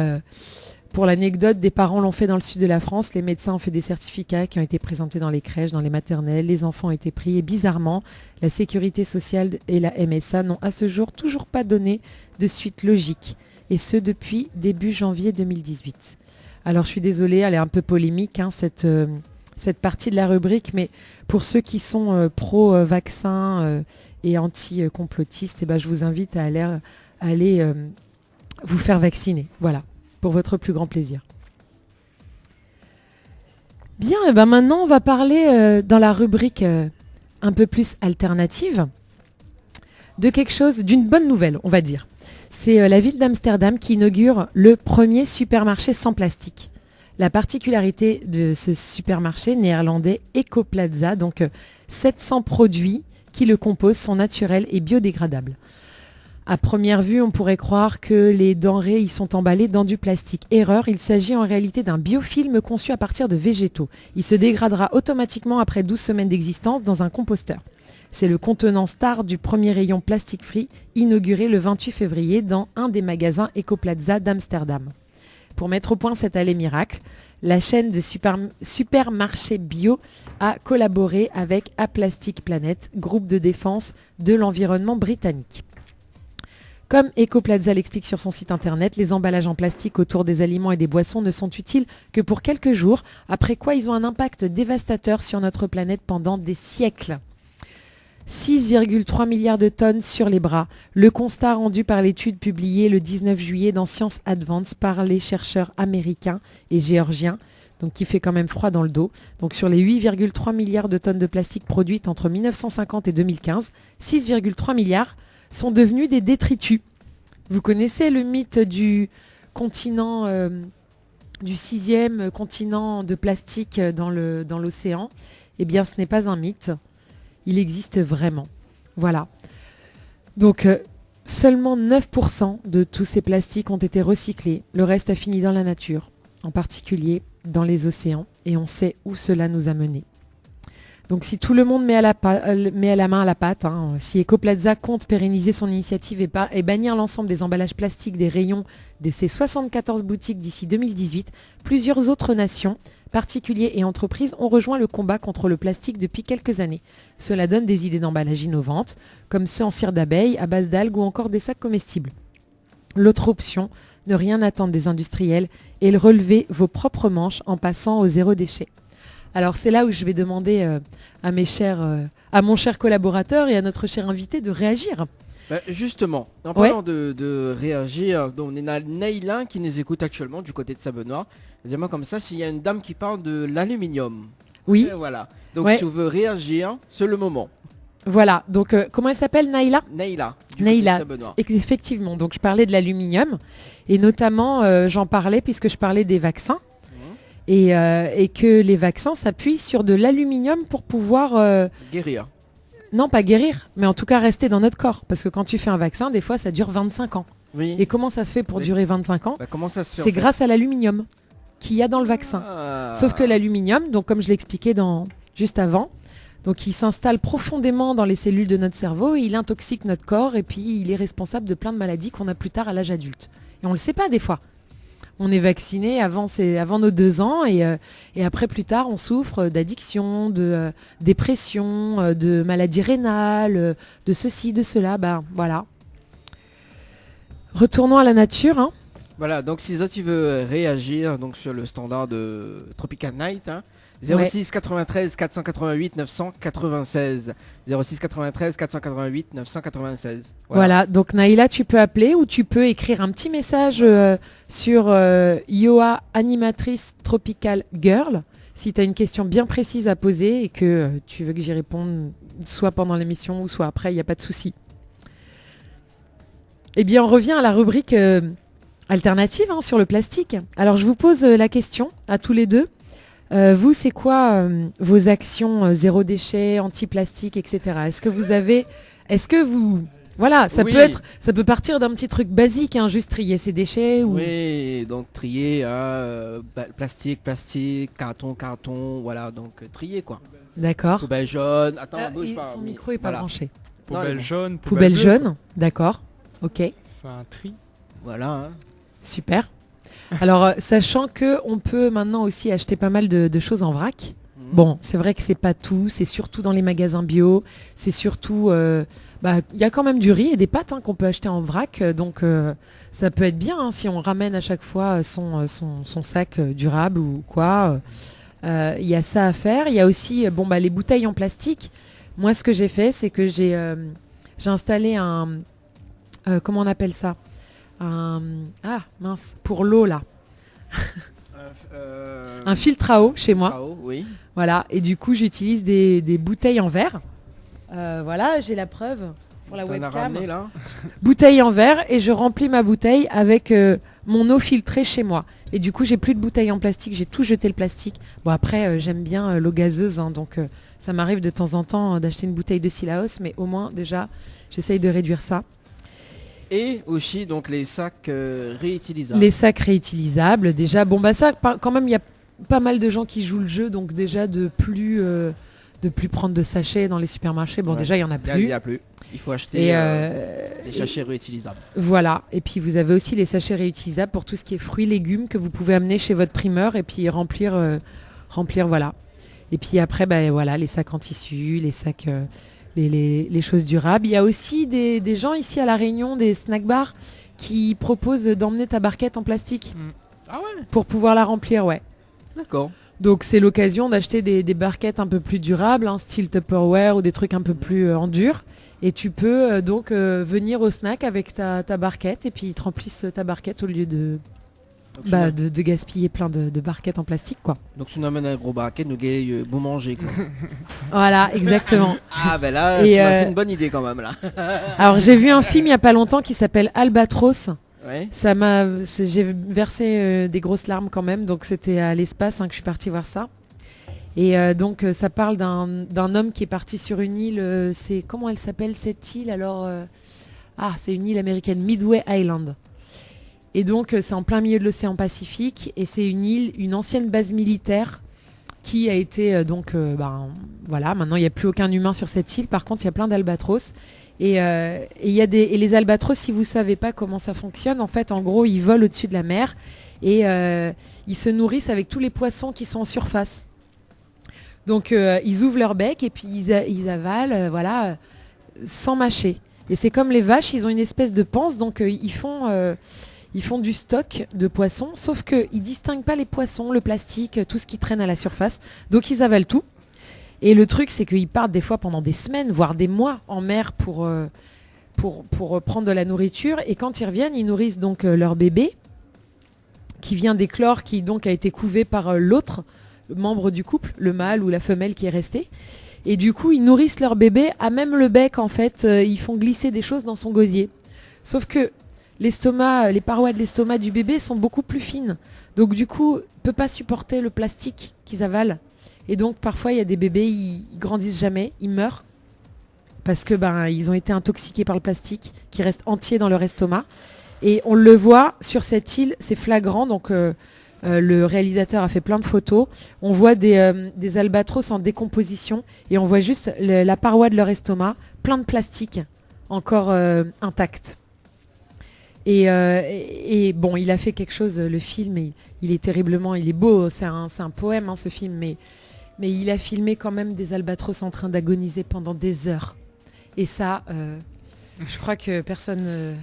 pour l'anecdote, des parents l'ont fait dans le sud de la France. Les médecins ont fait des certificats qui ont été présentés dans les crèches, dans les maternelles. Les enfants ont été pris et bizarrement, la Sécurité sociale et la MSA n'ont à ce jour toujours pas donné de suite logique. Et ce depuis début janvier 2018. Alors je suis désolée, elle est un peu polémique, hein, cette partie de la rubrique, mais pour ceux qui sont pro-vaccin et anti-complotistes, eh ben, je vous invite à aller vous faire vacciner. Voilà, pour votre plus grand plaisir. Bien, eh ben maintenant on va parler dans la rubrique un peu plus alternative de quelque chose, d'une bonne nouvelle, on va dire. C'est la ville d'Amsterdam qui inaugure le premier supermarché sans plastique. La particularité de ce supermarché néerlandais Ecoplaza, donc 700 produits qui le composent sont naturels et biodégradables. À première vue, on pourrait croire que les denrées y sont emballées dans du plastique. Erreur, il s'agit en réalité d'un biofilm conçu à partir de végétaux. Il se dégradera automatiquement après 12 semaines d'existence dans un composteur. C'est le contenant star du premier rayon plastique free inauguré le 28 février dans un des magasins Ecoplaza d'Amsterdam. Pour mettre au point cet allée miracle, la chaîne de supermarchés bio a collaboré avec A Plastic Planet, groupe de défense de l'environnement britannique. Comme Ecoplaza l'explique sur son site internet, les emballages en plastique autour des aliments et des boissons ne sont utiles que pour quelques jours, après quoi ils ont un impact dévastateur sur notre planète pendant des siècles. 6,3 milliards de tonnes sur les bras. Le constat rendu par l'étude publiée le 19 juillet dans Science Advance par les chercheurs américains et géorgiens, donc qui fait quand même froid dans le dos. Donc sur les 8,3 milliards de tonnes de plastique produites entre 1950 et 2015, 6,3 milliards sont devenus des détritus. Vous connaissez le mythe du continent, du 6e continent de plastique dans l'océan ? Eh bien, ce n'est pas un mythe. Il existe vraiment. Voilà. Donc, seulement 9% de tous ces plastiques ont été recyclés. Le reste a fini dans la nature, en particulier dans les océans. Et on sait où cela nous a menés. Donc, si tout le monde met la main à la pâte, hein, si Ecoplaza compte pérenniser son initiative et bannir l'ensemble des emballages plastiques des rayons de ses 74 boutiques d'ici 2018, plusieurs autres nations, particuliers et entreprises ont rejoint le combat contre le plastique depuis quelques années. Cela donne des idées d'emballage innovantes, comme ceux en cire d'abeille, à base d'algues ou encore des sacs comestibles. L'autre option, ne rien attendre des industriels et relever vos propres manches en passant au zéro déchet. Alors c'est là où je vais demander à mon cher collaborateur et à notre cher invité de réagir. Bah, justement, en parlant de réagir, donc on a Naïla qui nous écoute actuellement du côté de Saint-Benoît. Dis-moi comme ça, s'il y a une dame qui parle de l'aluminium. Oui. Et voilà. Donc si vous voulez réagir, c'est le moment. Voilà. Donc comment elle s'appelle, Naïla ? Naïla. Naïla. Effectivement. Donc je parlais de l'aluminium et notamment j'en parlais puisque je parlais des vaccins. Et que les vaccins s'appuient sur de l'aluminium pour pouvoir... guérir. Non, pas guérir, mais en tout cas rester dans notre corps. Parce que quand tu fais un vaccin, des fois, ça dure 25 ans. Oui. Et comment ça se fait pour durer 25 ans ? Comment ça se fait ? C'est grâce à l'aluminium qu'il y a dans le vaccin. Sauf que l'aluminium, donc comme je l'expliquais juste avant, donc il s'installe profondément dans les cellules de notre cerveau, et il intoxique notre corps et puis il est responsable de plein de maladies qu'on a plus tard à l'âge adulte. Et on ne le sait pas des fois. On est vacciné avant nos 2 ans et après plus tard on souffre d'addiction, de dépression, de maladies rénales, de ceci, de cela. Ben voilà. Retournons à la nature. Hein. Voilà, donc si Zot veut réagir donc sur le standard de Tropical Night, 06 93 488 996. 06 93 488 996. Voilà, donc Naïla, tu peux appeler ou tu peux écrire un petit message sur Yoa Animatrice Tropical Girl si tu as une question bien précise à poser et que tu veux que j'y réponde soit pendant l'émission ou soit après, il n'y a pas de souci. Eh bien, on revient à la rubrique alternative sur le plastique. Alors, je vous pose la question à tous les deux. Vous, c'est quoi vos actions zéro déchet, anti-plastique, etc. Voilà, ça peut partir d'un petit truc basique, juste trier ses déchets. Oui, donc trier, plastique, carton, voilà, donc trier quoi. D'accord. Poubelle jaune, attends, bouge pas. Son micro est pas branché. Poubelle jaune, poubelle jaune, d'accord, ok. Un tri. Voilà. Super. Alors, sachant qu'on peut maintenant aussi acheter pas mal de choses en vrac, Bon, c'est vrai que c'est pas tout, c'est surtout dans les magasins bio, c'est surtout... il y a quand même du riz et des pâtes qu'on peut acheter en vrac, donc ça peut être bien si on ramène à chaque fois son sac durable ou quoi. Il y a ça à faire. Il y a aussi les bouteilles en plastique. Moi, ce que j'ai fait, c'est que j'ai installé un... comment on appelle ça? Pour l'eau là. Un filtre à eau chez moi. Ah, oui. Voilà, et du coup j'utilise des bouteilles en verre. Voilà, j'ai la preuve pour la T'en as webcam. ramené, là Bouteille en verre et je remplis ma bouteille avec mon eau filtrée chez moi. Et du coup j'ai plus de bouteilles en plastique, j'ai tout jeté le plastique. Bon après j'aime bien l'eau gazeuse, donc ça m'arrive de temps en temps d'acheter une bouteille de Sillaos, mais au moins déjà j'essaye de réduire ça. Et aussi donc les sacs réutilisables. Les sacs réutilisables, déjà, quand même il y a pas mal de gens qui jouent le jeu, donc déjà de plus prendre de sachets dans les supermarchés. Bon, déjà, il n'y en a plus. Il n'y a plus. Il faut acheter les sachets réutilisables. Voilà. Et puis, vous avez aussi les sachets réutilisables pour tout ce qui est fruits, légumes que vous pouvez amener chez votre primeur et puis remplir, voilà. Et puis après, les sacs en tissu, les sacs, les choses durables. Il y a aussi des gens ici à La Réunion, des snack bars, qui proposent d'emmener ta barquette en plastique. Ah ouais. Pour pouvoir la remplir, ouais. D'accord. Donc c'est l'occasion d'acheter des barquettes un peu plus durables, style Tupperware ou des trucs un peu plus en dur. Et tu peux venir au snack avec ta barquette et puis ils te remplissent ta barquette au lieu de gaspiller plein de barquettes en plastique, quoi. Donc si on amène un gros barquette, nous gagne beau manger, quoi. Voilà, exactement. Ah là, tu m'as fait une bonne idée quand même là. Alors j'ai vu un film il n'y a pas longtemps qui s'appelle Albatros. Ouais. J'ai versé des grosses larmes quand même, donc c'était à l'espace que je suis partie voir ça. Et donc ça parle d'un homme qui est parti sur une île, comment elle s'appelle cette île alors c'est une île américaine, Midway Island. Et donc c'est en plein milieu de l'océan Pacifique et c'est une ancienne base militaire qui a été maintenant il n'y a plus aucun humain sur cette île, par contre il y a plein d'albatros. Et les albatros, si vous savez pas comment ça fonctionne, en fait, en gros, ils volent au-dessus de la mer et ils se nourrissent avec tous les poissons qui sont en surface. Donc, ils ouvrent leur bec et puis ils avalent, sans mâcher. Et c'est comme les vaches, ils ont une espèce de panse, donc ils font du stock de poissons, sauf qu'ils distinguent pas les poissons, le plastique, tout ce qui traîne à la surface. Donc, ils avalent tout. Et le truc, c'est qu'ils partent des fois pendant des semaines, voire des mois en mer pour prendre de la nourriture. Et quand ils reviennent, ils nourrissent donc leur bébé, qui vient d'éclore, qui donc a été couvé par l'autre membre du couple, le mâle ou la femelle qui est resté. Et du coup, ils nourrissent leur bébé, à même le bec, en fait, ils font glisser des choses dans son gosier. Sauf que les parois de l'estomac du bébé sont beaucoup plus fines. Donc du coup, il ne peut pas supporter le plastique qu'ils avalent. Et donc parfois il y a des bébés, ils grandissent jamais, ils meurent parce que ils ont été intoxiqués par le plastique qui reste entier dans leur estomac. Et on le voit sur cette île, c'est flagrant. Donc le réalisateur a fait plein de photos. On voit des albatros en décomposition et on voit juste la paroi de leur estomac, plein de plastique encore intact. Et bon, il a fait quelque chose, le film, il est terriblement, il est beau, c'est un poème ce film, mais il a filmé quand même des albatros en train d'agoniser pendant des heures. Et ça, je crois que personne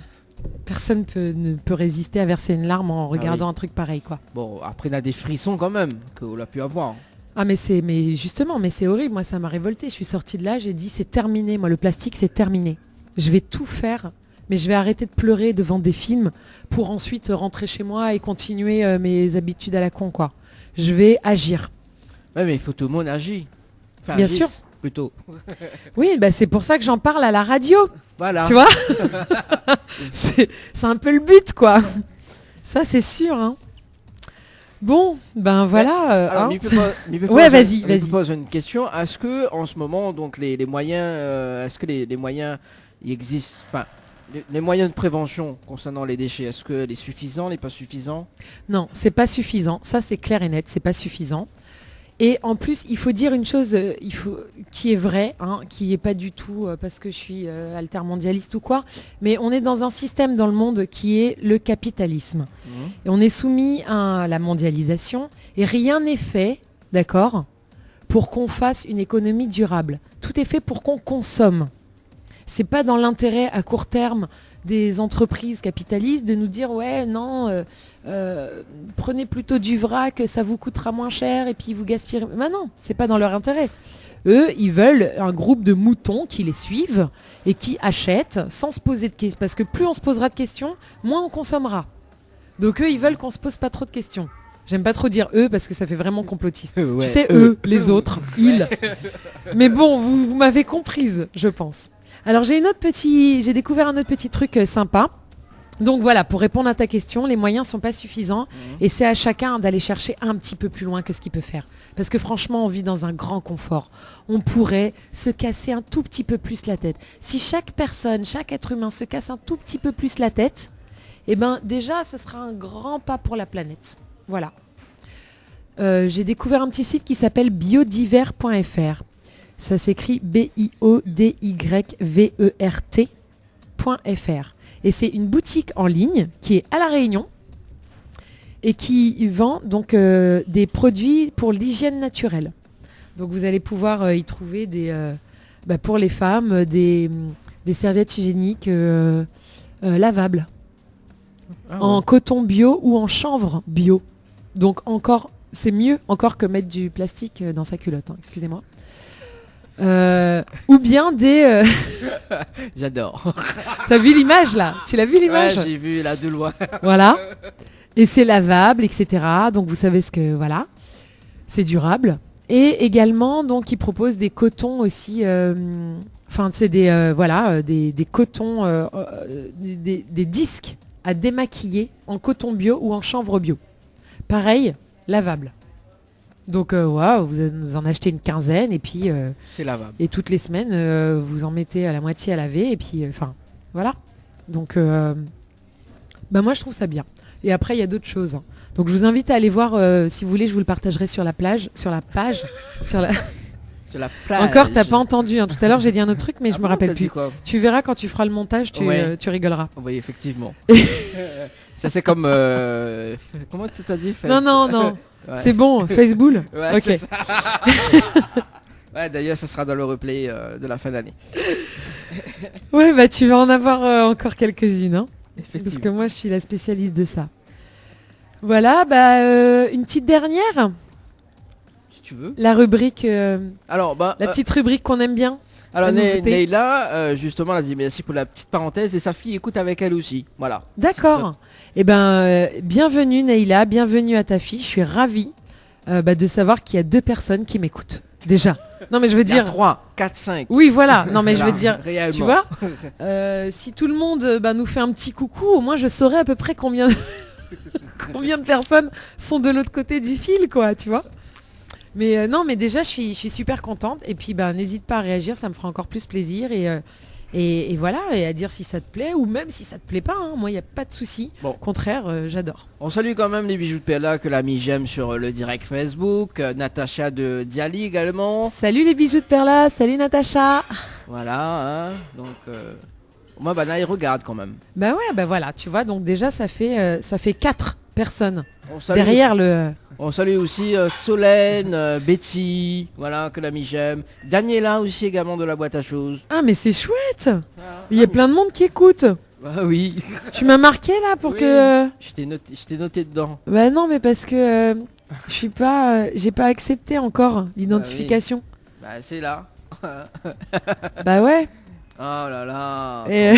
ne peut résister à verser une larme en regardant un truc pareil, quoi. Bon, après on a des frissons quand même, qu'on a pu avoir. Ah mais c'est horrible, moi ça m'a révolté. Je suis sortie de là, j'ai dit c'est terminé, moi le plastique c'est terminé. Je vais tout faire, mais je vais arrêter de pleurer devant des films pour ensuite rentrer chez moi et continuer mes habitudes à la con, quoi. Je vais agir. Ouais, mais il faut tout le monde agir. Enfin, bien sûr. Plutôt. Oui, c'est pour ça que j'en parle à la radio. Voilà. Tu vois. C'est un peu le but, quoi. Ça, c'est sûr. Hein. Bon, voilà. Alors, ouais, vas-y. Je pose une question. Est-ce que en ce moment, donc les moyens, est-ce que les moyens il existe, enfin, les moyens de prévention concernant les déchets, est-ce que les suffisants, les pas suffisants? Non, c'est pas suffisant. Ça, c'est clair et net, c'est pas suffisant. Et en plus, il faut dire une chose qui est vraie, qui n'est pas du tout parce que je suis altermondialiste ou quoi, mais on est dans un système dans le monde qui est le capitalisme. Et on est soumis à la mondialisation et rien n'est fait, d'accord, pour qu'on fasse une économie durable. Tout est fait pour qu'on consomme. C'est pas dans l'intérêt à court terme des entreprises capitalistes de nous dire ouais non prenez plutôt du vrac, ça vous coûtera moins cher et puis vous gaspillez. Ben non, c'est pas dans leur intérêt. Eux, ils veulent un groupe de moutons qui les suivent et qui achètent sans se poser de questions. Parce que plus on se posera de questions, moins on consommera. Donc eux, ils veulent qu'on se pose pas trop de questions. J'aime pas trop dire eux parce que ça fait vraiment complotiste. Ouais, tu sais, eux, les autres, ils. Mais bon, vous m'avez comprise, je pense. Alors j'ai découvert un autre petit truc sympa. Donc voilà, pour répondre à ta question, les moyens sont pas suffisants et c'est à chacun d'aller chercher un petit peu plus loin que ce qu'il peut faire. Parce que franchement, on vit dans un grand confort. On pourrait se casser un tout petit peu plus la tête. Si chaque personne, chaque être humain se casse un tout petit peu plus la tête, eh ben déjà, ce sera un grand pas pour la planète. Voilà. J'ai découvert un petit site qui s'appelle biodivers.fr. Ça s'écrit BIODYVERT.fr. Et c'est une boutique en ligne qui est à La Réunion et qui vend donc des produits pour l'hygiène naturelle. Donc vous allez pouvoir y trouver pour les femmes des serviettes hygiéniques lavables en coton bio ou en chanvre bio. Donc encore, c'est mieux encore que mettre du plastique dans sa culotte. Hein, excusez-moi. Ou bien des... J'adore. T'as vu l'image là? Tu l'as vu l'image? Ouais, j'ai vu là de loin. Voilà. Et c'est lavable, etc. Donc vous savez ce que... Voilà. C'est durable. Et également, donc, ils proposent des cotons aussi... Enfin, c'est des cotons... des disques à démaquiller en coton bio ou en chanvre bio. Pareil, lavable. Donc waouh, vous en achetez une quinzaine et puis c'est lavable. Et toutes les semaines vous en mettez à la moitié à laver et puis voilà. Donc moi je trouve ça bien. Et après il y a d'autres choses. Hein. Donc je vous invite à aller voir si vous voulez, je vous le partagerai sur la page. Sur la plage. Encore t'as pas entendu. Hein. Tout à l'heure j'ai dit un autre truc mais je me rappelle plus. Tu verras quand tu feras le montage, tu rigoleras. Oui effectivement. Ça c'est comme comment tu t'as dit? Non. Ouais. C'est bon, Facebook. Ouais, ok. Ouais, d'ailleurs, ça sera dans le replay de la fin d'année. Ouais, bah tu vas en avoir encore quelques-unes, hein. Parce que moi, je suis la spécialiste de ça. Voilà, une petite dernière. Si tu veux. La rubrique. Alors, la petite rubrique qu'on aime bien. Alors, Neila, justement, elle a dit merci pour la petite parenthèse et sa fille écoute avec elle aussi. Voilà. D'accord. Eh ben, bienvenue Neila, bienvenue à ta fille. Je suis ravie de savoir qu'il y a 2 personnes qui m'écoutent. Déjà. Non mais je veux dire 3, 4, 5. Oui voilà. Non mais je veux dire, réellement. Tu vois, si tout le monde nous fait un petit coucou, au moins je saurais à peu près combien de personnes sont de l'autre côté du fil, quoi, tu vois. Mais non, mais déjà je suis super contente. Et puis n'hésite pas à réagir, ça me fera encore plus plaisir et voilà, et à dire si ça te plaît ou même si ça te plaît pas, hein. Moi il n'y a pas de souci. Bon. Au contraire, j'adore. On salue quand même les bijoux de Perla que l'ami j'aime sur le direct Facebook, Natacha de Diali également. Salut les bijoux de Perla, salut Natacha. Voilà, hein. Donc moi Naï regarde quand même. Bah ouais, voilà, tu vois, donc déjà ça fait 4 personnes derrière le... On salue aussi Solène, Betty, voilà, que l'ami j'aime. Daniela aussi également de la boîte à choses. Ah mais c'est chouette. Il y a plein de monde qui écoute. Ah oui. Tu m'as marqué là pour que... Je t'ai noté dedans. Bah non mais parce que j'ai pas accepté encore l'identification. Bah c'est là. Bah ouais. Oh là là. Et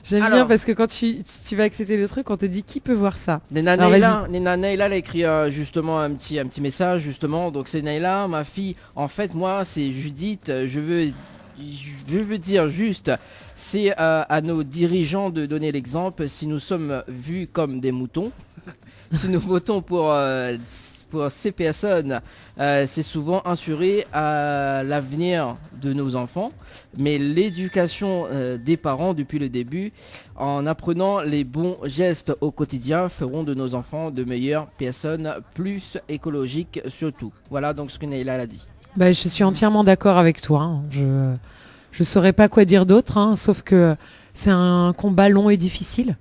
j'aime bien parce que quand tu vas accepter le truc, on te dit qui peut voir ça. Neila, elle a écrit justement un petit message justement. Donc c'est Neila, ma fille. En fait moi c'est Judith. Je veux dire juste, c'est à nos dirigeants de donner l'exemple. Si nous sommes vus comme des moutons, si nous votons pour ces personnes, c'est souvent assuré à l'avenir de nos enfants, mais l'éducation des parents depuis le début, en apprenant les bons gestes au quotidien, feront de nos enfants de meilleures personnes, plus écologiques surtout. Voilà donc ce que Neila a dit. Bah, je suis entièrement d'accord avec toi. Hein. Je saurais pas quoi dire d'autre, hein, sauf que c'est un combat long et difficile.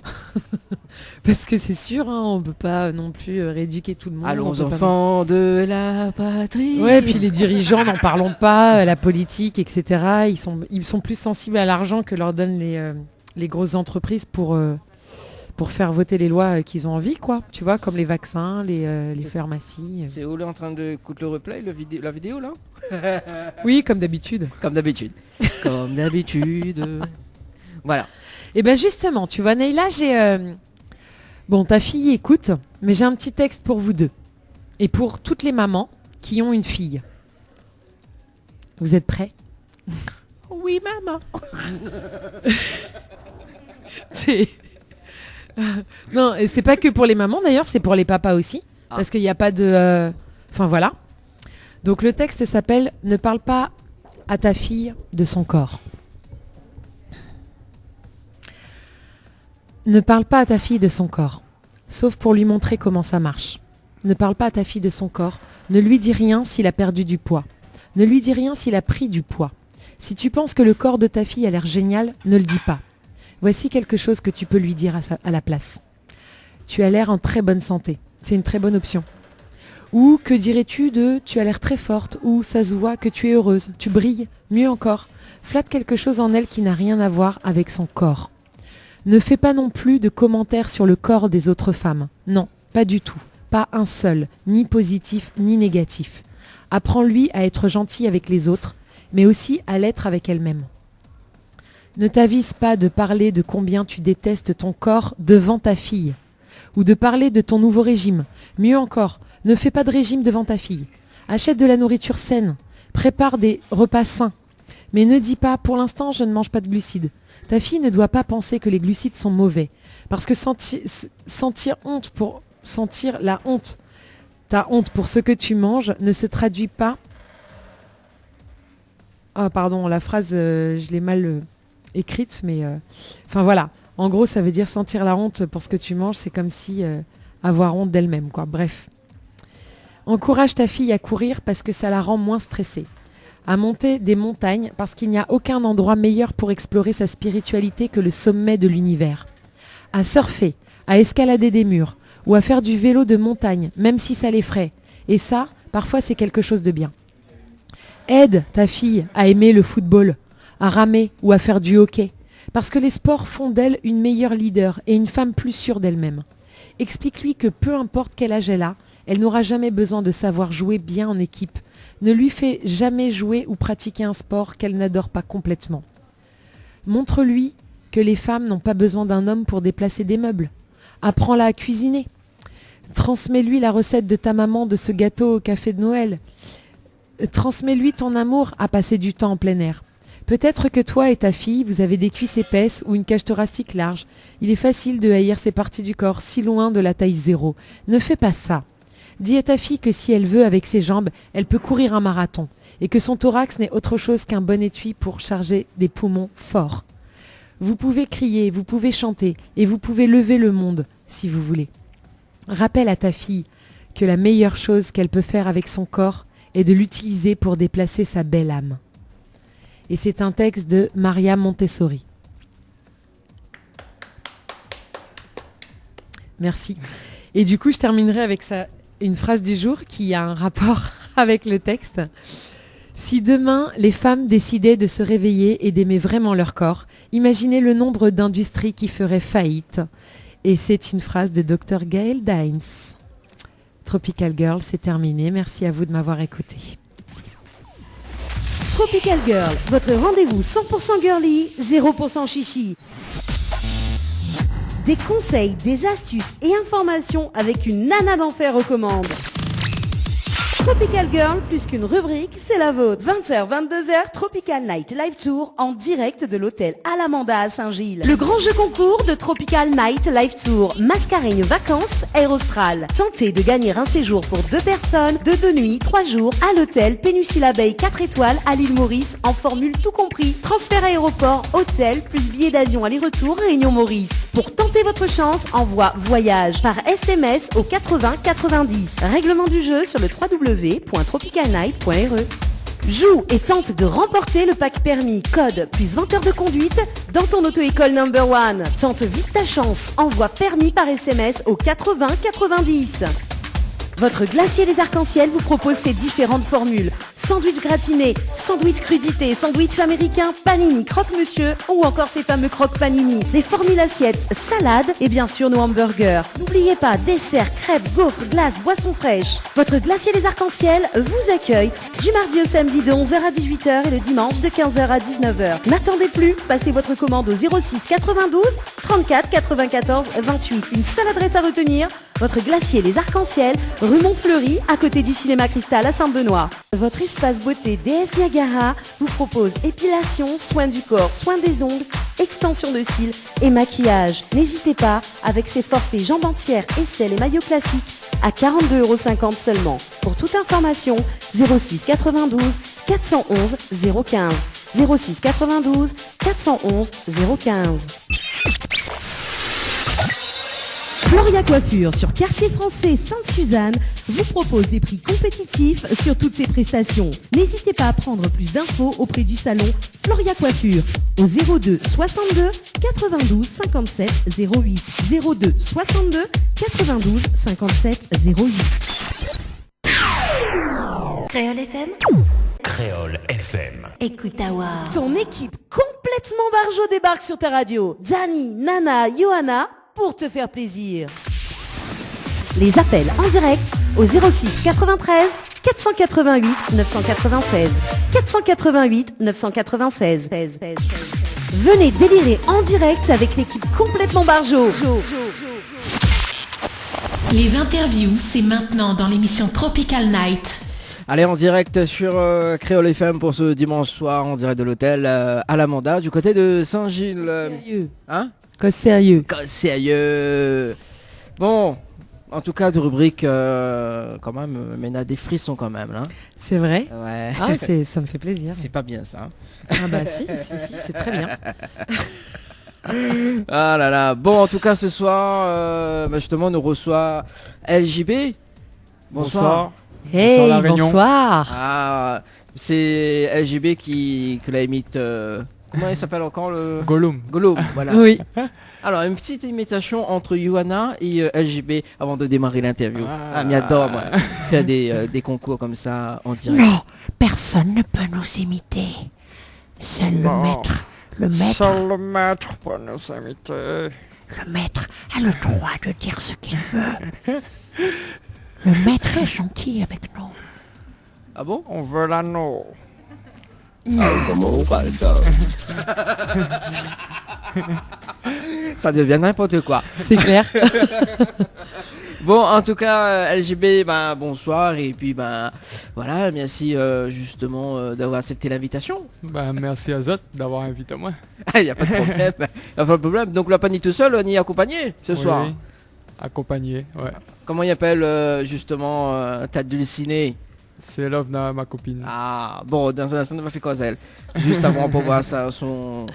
Parce que c'est sûr, hein, on peut pas non plus rééduquer tout le monde. Allons on peut pas- enfants de la patrie. Ouais, puis les dirigeants, n'en parlons pas, la politique, etc. Ils sont plus sensibles à l'argent que leur donnent les grosses entreprises pour faire voter les lois qu'ils ont envie, quoi. Tu vois, comme les vaccins, les pharmacies. C'est Olé en train de écouter le replay, la vidéo là. Oui, comme d'habitude. Comme d'habitude. Comme d'habitude. Voilà. Et ben justement, tu vois, Neila, j'ai... Bon, ta fille écoute, mais j'ai un petit texte pour vous deux. Et pour toutes les mamans qui ont une fille. Vous êtes prêts? Oui, maman. C'est... Non, et c'est pas que pour les mamans d'ailleurs, c'est pour les papas aussi. Ah. Parce qu'il n'y a pas de... Enfin voilà. Donc le texte s'appelle « Ne parle pas à ta fille de son corps ». Ne parle pas à ta fille de son corps, sauf pour lui montrer comment ça marche. Ne parle pas à ta fille de son corps, ne lui dis rien s'il a perdu du poids. Ne lui dis rien s'il a pris du poids. Si tu penses que le corps de ta fille a l'air génial, ne le dis pas. Voici quelque chose que tu peux lui dire à la place. Tu as l'air en très bonne santé, c'est une très bonne option. Ou que dirais-tu de tu as l'air très forte, ou ça se voit que tu es heureuse, tu brilles, mieux encore. Flatte quelque chose en elle qui n'a rien à voir avec son corps. Ne fais pas non plus de commentaires sur le corps des autres femmes. Non, pas du tout. Pas un seul, ni positif ni négatif. Apprends-lui à être gentil avec les autres, mais aussi à l'être avec elle-même. Ne t'avise pas de parler de combien tu détestes ton corps devant ta fille, ou de parler de ton nouveau régime. Mieux encore, ne fais pas de régime devant ta fille. Achète de la nourriture saine, prépare des repas sains, mais ne dis pas « pour l'instant je ne mange pas de glucides ». Ta fille ne doit pas penser que les glucides sont mauvais, parce que sentir la honte, ta honte pour ce que tu manges ne se traduit pas... Ah pardon, la phrase, je l'ai mal écrite, mais... Enfin voilà, en gros ça veut dire sentir la honte pour ce que tu manges, c'est comme si avoir honte d'elle-même, quoi. Bref. Encourage ta fille à courir parce que ça la rend moins stressée. À monter des montagnes parce qu'il n'y a aucun endroit meilleur pour explorer sa spiritualité que le sommet de l'univers. À surfer, à escalader des murs ou à faire du vélo de montagne, même si ça l'effraie. Et ça, parfois c'est quelque chose de bien. Aide ta fille à aimer le football, à ramer ou à faire du hockey, parce que les sports font d'elle une meilleure leader et une femme plus sûre d'elle-même. Explique-lui que peu importe quel âge elle n'aura jamais besoin de savoir jouer bien en équipe. Ne lui fais jamais jouer ou pratiquer un sport qu'elle n'adore pas complètement. Montre-lui que les femmes n'ont pas besoin d'un homme pour déplacer des meubles. Apprends-la à cuisiner. Transmets-lui la recette de ta maman de ce gâteau au café de Noël. Transmets-lui ton amour à passer du temps en plein air. Peut-être que toi et ta fille, vous avez des cuisses épaisses ou une cage thoracique large. Il est facile de haïr ces parties du corps si loin de la taille 0. Ne fais pas ça. Dis à ta fille que si elle veut, avec ses jambes, elle peut courir un marathon. Et que son thorax n'est autre chose qu'un bon étui pour charger des poumons forts. Vous pouvez crier, vous pouvez chanter, et vous pouvez lever le monde, si vous voulez. Rappelle à ta fille que la meilleure chose qu'elle peut faire avec son corps est de l'utiliser pour déplacer sa belle âme. Et c'est un texte de Maria Montessori. Merci. Et du coup, je terminerai avec une phrase du jour qui a un rapport avec le texte. Si demain, les femmes décidaient de se réveiller et d'aimer vraiment leur corps, imaginez le nombre d'industries qui feraient faillite. Et c'est une phrase de Dr Gail Dines. Tropical Girl, c'est terminé. Merci à vous de m'avoir écouté. Tropical Girl, votre rendez-vous 100% girly, 0% chichi. Des conseils, des astuces et informations avec une nana d'enfer aux commandes. Tropical Girl, plus qu'une rubrique, c'est la vôtre. 20h, 22h, Tropical Night Live Tour en direct de l'hôtel Alamanda à Saint-Gilles. Le grand jeu concours de Tropical Night Live Tour, Mascareignes Vacances Air Austral. Tentez de gagner un séjour pour 2 personnes, de 2 nuits, 3 jours à l'hôtel Péninsule Abeille 4 étoiles à l'île Maurice en formule tout compris. Transfert aéroport, hôtel, plus billets d'avion aller-retour Réunion Maurice. Pour tenter votre chance, envoie voyage par SMS au 80 90. Règlement du jeu sur le www.tropicalnight.re. Joue et tente de remporter le pack permis, code plus 20 heures de conduite dans ton auto-école number one. Tente vite ta chance, envoie permis par SMS au 80 90. Votre glacier les arcs-en-ciel vous propose ses différentes formules. Sandwich gratiné, sandwich crudité, sandwich américain, panini, croque-monsieur ou encore ces fameux croque-panini. Les formules assiettes, salades et bien sûr nos hamburgers. N'oubliez pas, dessert, crêpes, gaufres, glaces, boissons fraîches. Votre glacier les arcs-en-ciel vous accueille du mardi au samedi de 11h à 18h et le dimanche de 15h à 19h. N'attendez plus, passez votre commande au 06 92 34 94 28. Une seule adresse à retenir, votre glacier les arcs-en-ciel, rue Montfleury, à côté du cinéma Cristal à Saint-Benoît. Votre espace beauté DS Niagara vous propose épilation, soins du corps, soins des ongles, extension de cils et maquillage. N'hésitez pas, avec ses forfaits jambes entières, aisselles et maillots classiques, à 42,50 € seulement. Pour toute information, 06 92 411 015. 06 92 411 015. Floria Coiffure sur Quartier Français Sainte-Suzanne vous propose des prix compétitifs sur toutes ses prestations. N'hésitez pas à prendre plus d'infos auprès du salon Floria Coiffure au 02 62 92 57 08. 02 62 92 57 08. Créole FM. Créole FM. Écoute Awa. Ton équipe complètement barjo débarque sur ta radio. Dani, Nana, Johanna pour te faire plaisir. Les appels en direct au 06 93 488 996. 488 996. Venez délirer en direct avec l'équipe complètement barjo. Les interviews, c'est maintenant dans l'émission Tropical Night. Allez, en direct sur Créole FM pour ce dimanche soir en direct de l'hôtel à l'Amanda du côté de Saint-Gilles. Sérieux. Hein? Cause sérieux. Cause sérieux. Bon, en tout cas de rubrique quand même, mais on a des frissons quand même là. C'est vrai. Ouais. Ah, ça me fait plaisir. C'est pas bien ça. Hein. Ah bah si, c'est très bien. Ah là là. Bon, en tout cas ce soir, justement, nous reçoit LJB. Bonsoir. Hey, Bonsoir, La Réunion. bonsoir. Ah, c'est LJB que la imite. Comment il s'appelle encore le Gollum. Gollum, voilà. Oui. Alors, une petite imitation entre Johanna et LJB avant de démarrer l'interview. Ah, mais j'adore, moi. Faire des concours comme ça en direct. Non, personne ne peut nous imiter. Seul le maître. Seul le maître peut nous imiter. Le maître a le droit de dire ce qu'il veut. Le maître est gentil avec nous. Ah bon? On veut l'anneau. Ça devient n'importe quoi. C'est clair. Bon, en tout cas, LJB, ben, bonsoir. Et puis, ben, voilà, merci justement d'avoir accepté l'invitation. Bah, merci à Zot d'avoir invité moi. Il n'y a pas de problème. Y a pas de problème. Donc, on l'a pas ni tout seul, on y est accompagné ce soir. Oui, accompagné, ouais. Comment il appelle justement ta dulcinée? C'est Lovna, ma copine. Ah, bon, dans un instant, on va faire cause elle. Juste avant pour voir son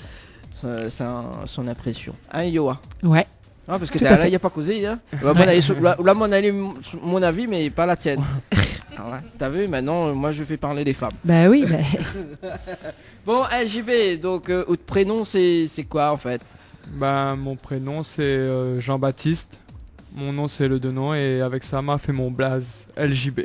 impression. Hein, Yoa? Ouais. Ah, parce que Tout à là, fait. il n'y a pas causé. Hein. Là, mon avis, mais pas la tienne. Ah ouais, t'as vu, maintenant, moi, je fais parler des femmes. Bah oui. Bon, LJB, donc, votre prénom, c'est quoi, en fait? Bah, mon prénom c'est Jean-Baptiste. Mon nom c'est le Denon et avec ça m'a fait mon blaze LJB.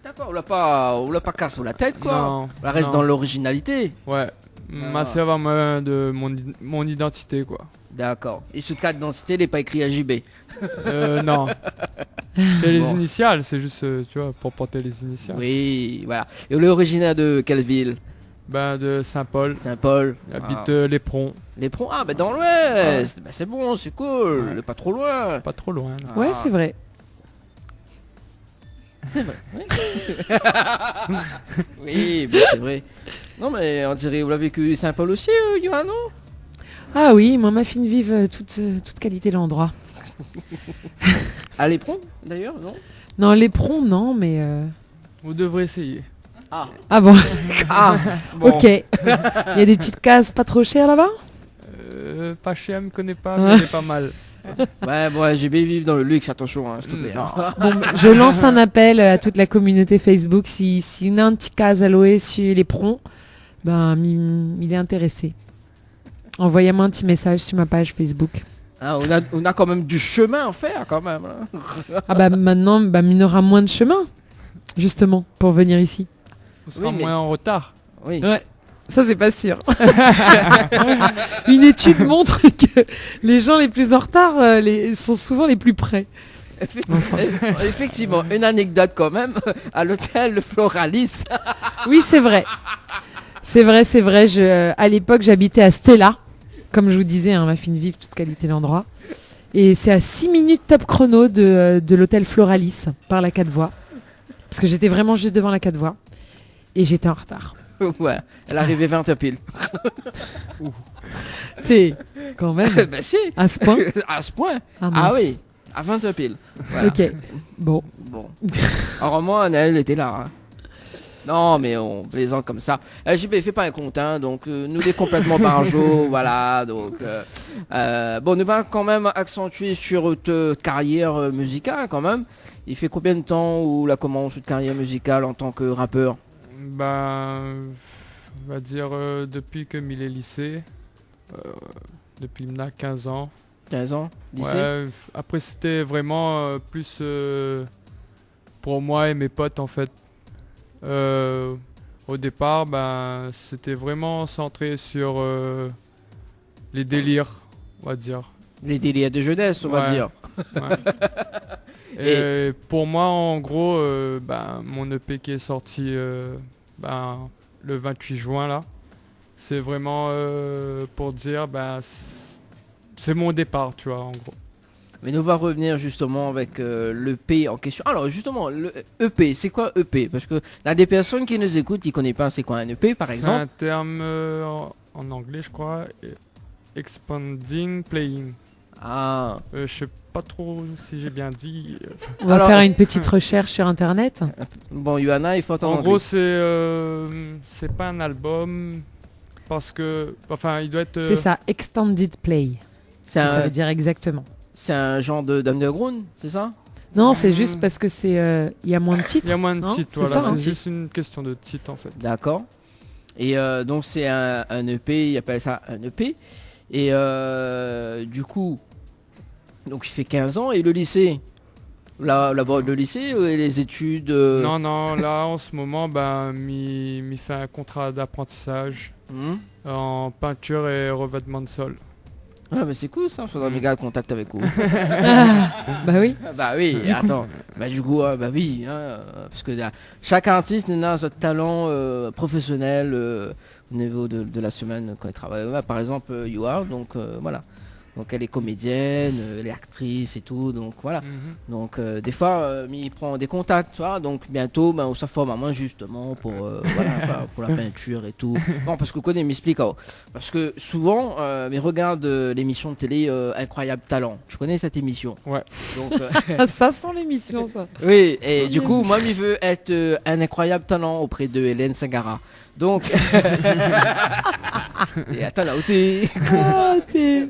D'accord, on l'a pas cassé la tête, quoi. Non, On reste non. dans l'originalité. Ouais. Ma sœur va me de mon identité quoi. D'accord. Et sur le carte d'identité, il n'est pas écrit LJB. Non. C'est les Bon. initiales, c'est juste tu vois pour porter les initiales. Oui, voilà. Et on est originaire de quelle ville? Ben de Saint-Paul. Saint-Paul. J'habite Léperon. Léperon, ah bah dans l'ouest. Bah, c'est bon, c'est cool. Ouais. Pas trop loin. Pas trop loin. non. Ouais, c'est vrai. Oui, bah, c'est vrai. Non mais on dirait, vous l'avez vécu Saint-Paul aussi, Johanna? Ah oui, moi ma fille vive toute qualité de l'endroit. À Léperon, d'ailleurs, non? Non, l'éperon, non, mais... Vous devrez essayer. Ah. Ah bon. Ah, bon. Ok. Il y a des petites cases pas trop chères là-bas? Pas cher, me connais pas, mais elle est pas mal. Ouais, bon, j'ai bien vivre dans le luxe, attention, hein, s'il te plaît. hein. Bon, je lance un appel à toute la communauté Facebook. Si on a un petit cas à louer sur les pronts, ben, il est intéressé. Envoyez-moi un petit message sur ma page Facebook. Hein, on a quand même du chemin à faire, quand même. hein. Ah bah maintenant, il aura moins de chemin, justement, pour venir ici. On sera Oui, mais- moins en retard. Oui. Ouais. Ça, c'est pas sûr. Une étude montre que les gens les plus en retard sont souvent les plus près. Effectivement, une anecdote quand même, à l'hôtel Floralis. Oui, c'est vrai. C'est vrai. À l'époque, j'habitais à Stella. Comme je vous disais, hein, ma fine vive, toute qualité d'endroit. Et c'est à 6 minutes top chrono de l'hôtel Floralis, par la 4 voies. Parce que j'étais vraiment juste devant la 4 voies. Et j'étais en retard. Ouais, elle arrivait 20h pile. C'est quand même, Bah si, à ce point. à ce point. Ah, Ah mince. oui, à 20h pile. Voilà. Ok, bon. Bon. Heureusement, Anaël était là. hein. Non, mais on plaisante comme ça. JB, fais pas un compte, hein, donc nous est complètement barjo, voilà. Donc, bon, nous va quand même accentuer sur ta carrière musicale quand même. Il fait combien de temps où la commence une carrière musicale en tant que rappeur? Ben, on va dire depuis que il est lycée, depuis il a 15 ans. 15 ans, lycée? Ouais, après c'était vraiment plus pour moi et mes potes en fait. Au départ, ben, c'était vraiment centré sur les délires, on va dire. Les délires de jeunesse, on va Ouais. dire. Ouais. Et pour moi, en gros, ben, mon EP qui est sorti ben, le 28 juin là, c'est vraiment pour dire, ben, c'est mon départ, tu vois, en gros. Mais nous va revenir justement avec l'EP en question. Alors justement, le EP, c'est quoi EP? Parce que là, des personnes qui nous écoutent, ils connaissent pas c'est quoi un EP par C'est exemple. un terme en anglais, je crois, expanding playing. Ah, Je sais pas trop si j'ai bien dit. On va Alors- faire une petite recherche sur Internet. bon, Johanna, il faut En entendre. gros, c'est pas un album parce que, enfin, il doit être. C'est ça, Extended Play. c'est Ça un, veut dire exactement. c'est un genre d'underground, c'est ça? Non, c'est juste parce que il y a moins de titres. Il y a moins de Non, titres, c'est voilà. ça, hein. C'est juste une question de titre en fait. D'accord. Et donc c'est un EP, il appelle ça un EP. Et du coup, donc il fait 15 ans et le lycée, le lycée et les études. Non, là en ce moment, ben, m'y fait un contrat d'apprentissage hmm. en peinture et revêtement de sol. Ah mais c'est cool ça, faudra me garder contact avec vous. Bah oui. Bah oui, attends. Bah du coup, bah oui, hein, parce que chaque artiste a son talent professionnel au niveau de la semaine quand il travaille. Ouais, par exemple, Yoa, donc voilà. Donc elle est comédienne, elle est actrice et tout, donc voilà. Donc des fois, il prend des contacts, tu vois. Donc bientôt, on se forme à moi justement pour voilà, pour la peinture et tout. Non, parce que connais, m'explique. Parce que souvent, mais regarde l'émission de télé Incroyable Talent. Tu connais cette émission? Ouais. Donc Ça sent l'émission, ça. oui, et du coup, moi, il veut être un incroyable talent auprès de Hélène Sagara. Donc, et attends là où t'es. Ah,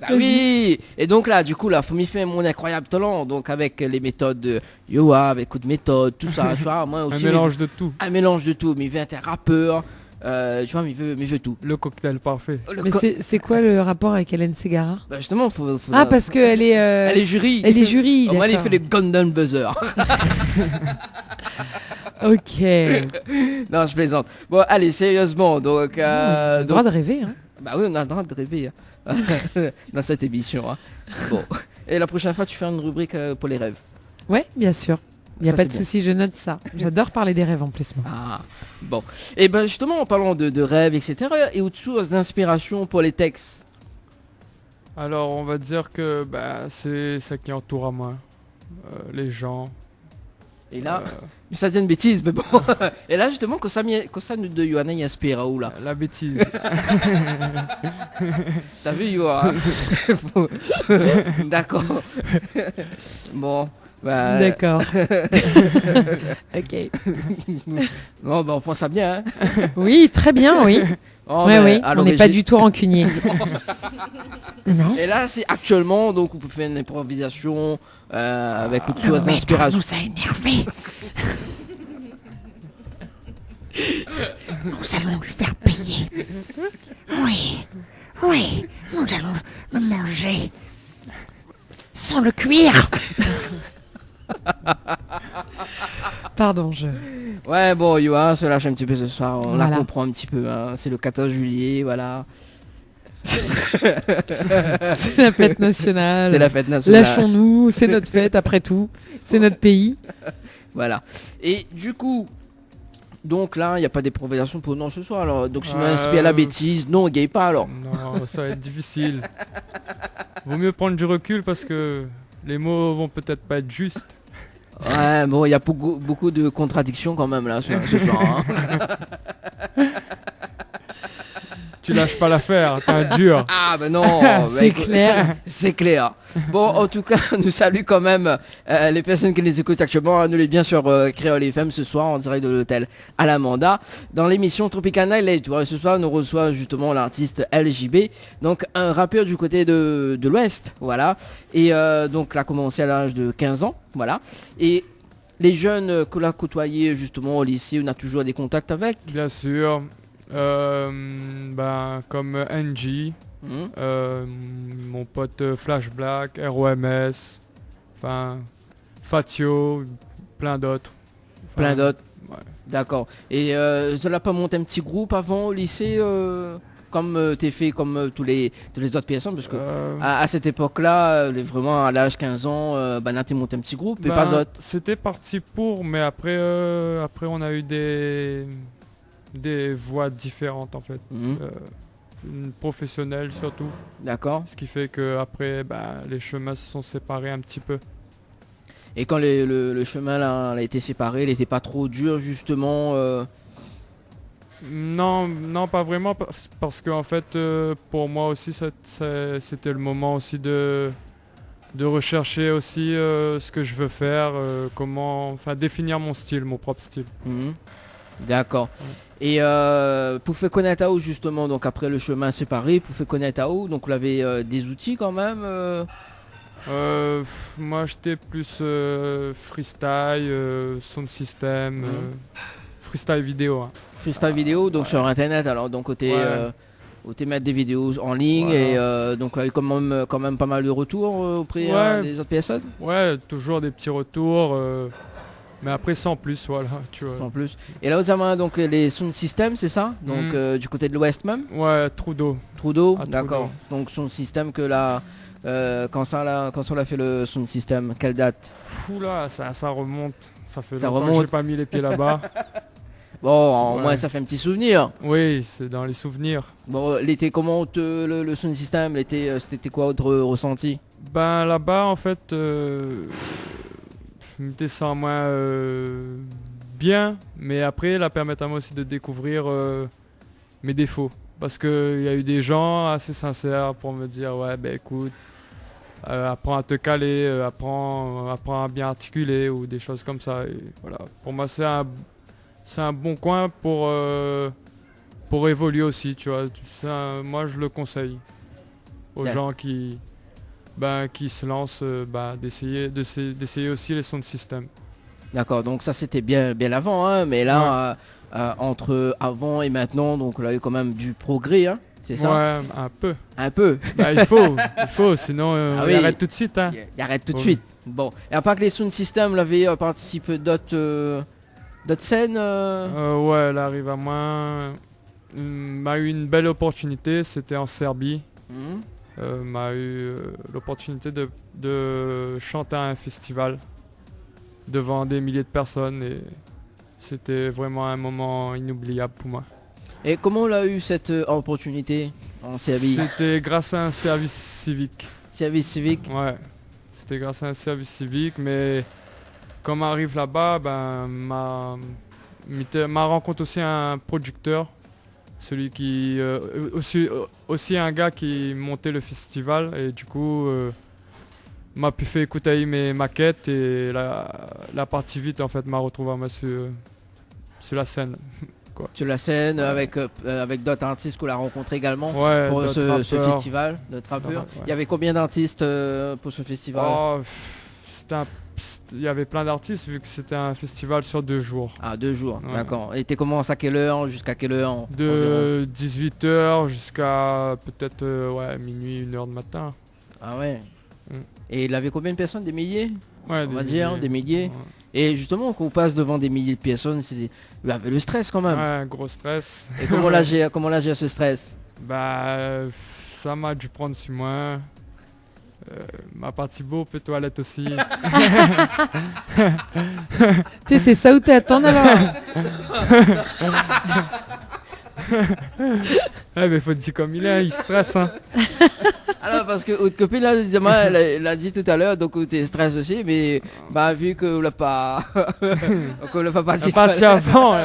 Bah oui. Et donc là, du coup, là, faut m'y faire mon incroyable talent. Donc avec les méthodes de Yoa, avec coup de méthode, tout ça, tu vois, moi aussi. Un mélange de tout. Un mélange de tout. Mais il veut être un rappeur. Tu vois, mais il veut tout. Le cocktail parfait. Le Mais co- c'est quoi le rapport avec Hélène Ségara? Bah justement, faut Ah, parce qu'elle est... elle est jury. Elle est jury, Au moins, il d'accord. fait les Golden Buzzer. Ok. Non, je plaisante. Bon, allez, sérieusement, donc... On a le donc- droit de rêver, hein. Bah oui, on a le droit de rêver hein. dans cette émission. Hein. Bon. Et la prochaine fois, tu fais une rubrique pour les rêves. Ouais, bien sûr. Il n'y a Ça, pas c'est de bien. souci, je note ça. J'adore parler des rêves en plus, moi. Ah, bon. Et ben justement, en parlant de rêves, etc., et autres sources d'inspiration pour les textes. Alors on va dire que bah, c'est ça qui entoure à moi. Les gens. Et là, euh, mais ça devient une bêtise, mais bon. Et là, justement, quand ça de Johanna, il inspire à où là? la bêtise. T'as vu, Johanna? D'accord. Bon. Bah, D'accord. Ok. Non, bah, on prend ça bien. Hein. Oui, très bien, oui. Oh, Oui, mais oui, à on n'est pas l'origine- du tout rancunier. Non. Et là, c'est actuellement, donc, on peut faire une improvisation avec une source Le maître d'inspiration. nous a énervés. Nous allons lui faire payer. Oui, oui, nous allons le manger. Sans le cuire. Pardon, je... Ouais, bon, Yoa se lâche un petit peu ce soir, on la Voilà. comprend un petit peu. Hein. C'est le 14 juillet, voilà. C'est la fête nationale. C'est la fête nationale. Lâchons-nous, c'est notre fête après tout. C'est notre pays. Voilà. Et du coup, donc là, il n'y a pas d'improvisation pour nous ce soir. Alors, donc, je m'inspire à la bêtise. Non, on gagne pas alors. Non, ça va être difficile. Vaut mieux prendre du recul parce que les mots vont peut-être pas être justes. Ouais, bon, il y a beaucoup de contradictions quand même là ce soir. Hein. Tu lâches pas l'affaire, t'es un dur. Ah ben non, C'est clair. C'est clair. Bon, en tout cas, nous salue quand même les personnes qui les écoutent actuellement. Hein, nous les bien sur Créole FM ce soir en direct de l'hôtel à l'Amanda dans l'émission Tropical Night. Tu vois, ce soir, nous reçoit justement l'artiste LJB, donc un rappeur du côté de l'Ouest, voilà. Et donc, il a commencé à l'âge de 15 ans, voilà. Et les jeunes que l'on a côtoyés justement au lycée, on a toujours des contacts avec. Bien sûr. Comme NG, mon pote Flash Black, ROMS, enfin Fatio, plein d'autres. Plein d'autres. Ouais. D'accord. Et cela pas monté un petit groupe avant au lycée comme t'es fait comme tous les autres personnes parce que à cette époque-là, vraiment à l'âge 15 ans, t'es monté un petit groupe et pas d'autres. C'était parti pour, mais après on a eu des voies différentes en fait. Professionnelles surtout. D'accord. Ce qui fait que après les chemins se sont séparés un petit peu. Et quand le chemin là, a été séparé, il n'était pas trop dur justement Non, pas vraiment, parce que en fait, pour moi aussi, c'était le moment aussi de rechercher aussi ce que je veux faire, définir mon style, mon propre style. D'accord. Et pour faire connaître à où justement, donc après le chemin séparé, pour faire connaître à où, donc vous avez des outils quand même Moi j'étais plus freestyle, sound system, freestyle vidéo. Hein. Freestyle vidéo, donc sur internet, alors donc côté où tu mettre des vidéos en ligne et donc là, quand même pas mal de retours auprès des autres personnes. Ouais, toujours des petits retours. Mais après sans plus, voilà, tu vois. Sans plus. Et là, vous avez donc les sound systems, c'est ça? Donc du côté de l'Ouest même? Ouais, Trudeau. Trudeau, d'accord. Donc sound system que là, quand on a fait le sound system, quelle date? Fou là, ça remonte. Ça fait ça longtemps remonte. que j'ai pas mis les pieds là-bas. Bon, au moins ça fait un petit souvenir. Oui, c'est dans les souvenirs. Bon, l'été, comment le sound system, l'été, c'était quoi votre ressenti? Ben là-bas, en fait, je me sens moins bien, mais après, là, permettait à moi aussi de découvrir mes défauts. Parce qu'il y a eu des gens assez sincères pour me dire, ouais, ben écoute, apprends à te caler, apprends à bien articuler ou des choses comme ça. Et voilà. Pour moi, c'est un bon coin pour évoluer aussi, tu vois. Moi, je le conseille aux gens qui se lancent d'essayer aussi les sound systems. D'accord, donc ça c'était bien avant, hein, mais là, entre avant et maintenant, donc là il y a eu quand même du progrès, hein, c'est ça? Ouais, un peu. Un peu. Il faut, sinon il arrête tout de suite. Hein. Il arrête tout de suite. Bon, et à part que les sound systems, l'avait participé d'autres scènes Ouais, là arrive à moi. M'a eu une belle opportunité, c'était en Serbie. M'a eu l'opportunité de chanter à un festival devant des milliers de personnes et c'était vraiment un moment inoubliable pour moi. Et comment on a eu cette opportunité en Serbie? C'était grâce à un service civique. Service civique? Ouais, c'était grâce à un service civique, mais quand on arrive là-bas, m'a rencontré aussi un producteur, celui qui aussi un gars qui montait le festival et du coup m'a pu faire écouter mes maquettes et la partie vite en fait m'a retrouvé sur la scène. Quoi. Sur la scène avec d'autres artistes qu'on a rencontrés également Ouais, pour d'autres ce rappeurs. festival de trappeurs. Ouais. Il y avait combien d'artistes pour ce festival? Oh, il y avait plein d'artistes vu que c'était un festival sur 2 jours. Ah, 2 jours, Ouais. d'accord. Et tu commences à quelle heure jusqu'à quelle heure environ De 18h jusqu'à peut-être minuit, 1h du matin. Ah ouais. Mm. Et il avait combien de personnes? Des milliers? Ouais, On va dire, des milliers. Ouais. Et justement, quand on passe devant des milliers de personnes, il y avait le stress quand même. Ouais, gros stress. Et comment là j'ai ce stress? Bah, ça m'a dû prendre sur moi. Ma partie beau, peu toilette aussi. Tu sais, c'est ça où t'attends alors. Ouais, mais faut dire comme il est, il stresse. Hein. Alors parce que votre copine là, elle a dit tout à l'heure, donc tu stress aussi, mais bah vu que l'a pas qu'on l'a pas Elle est partie avant,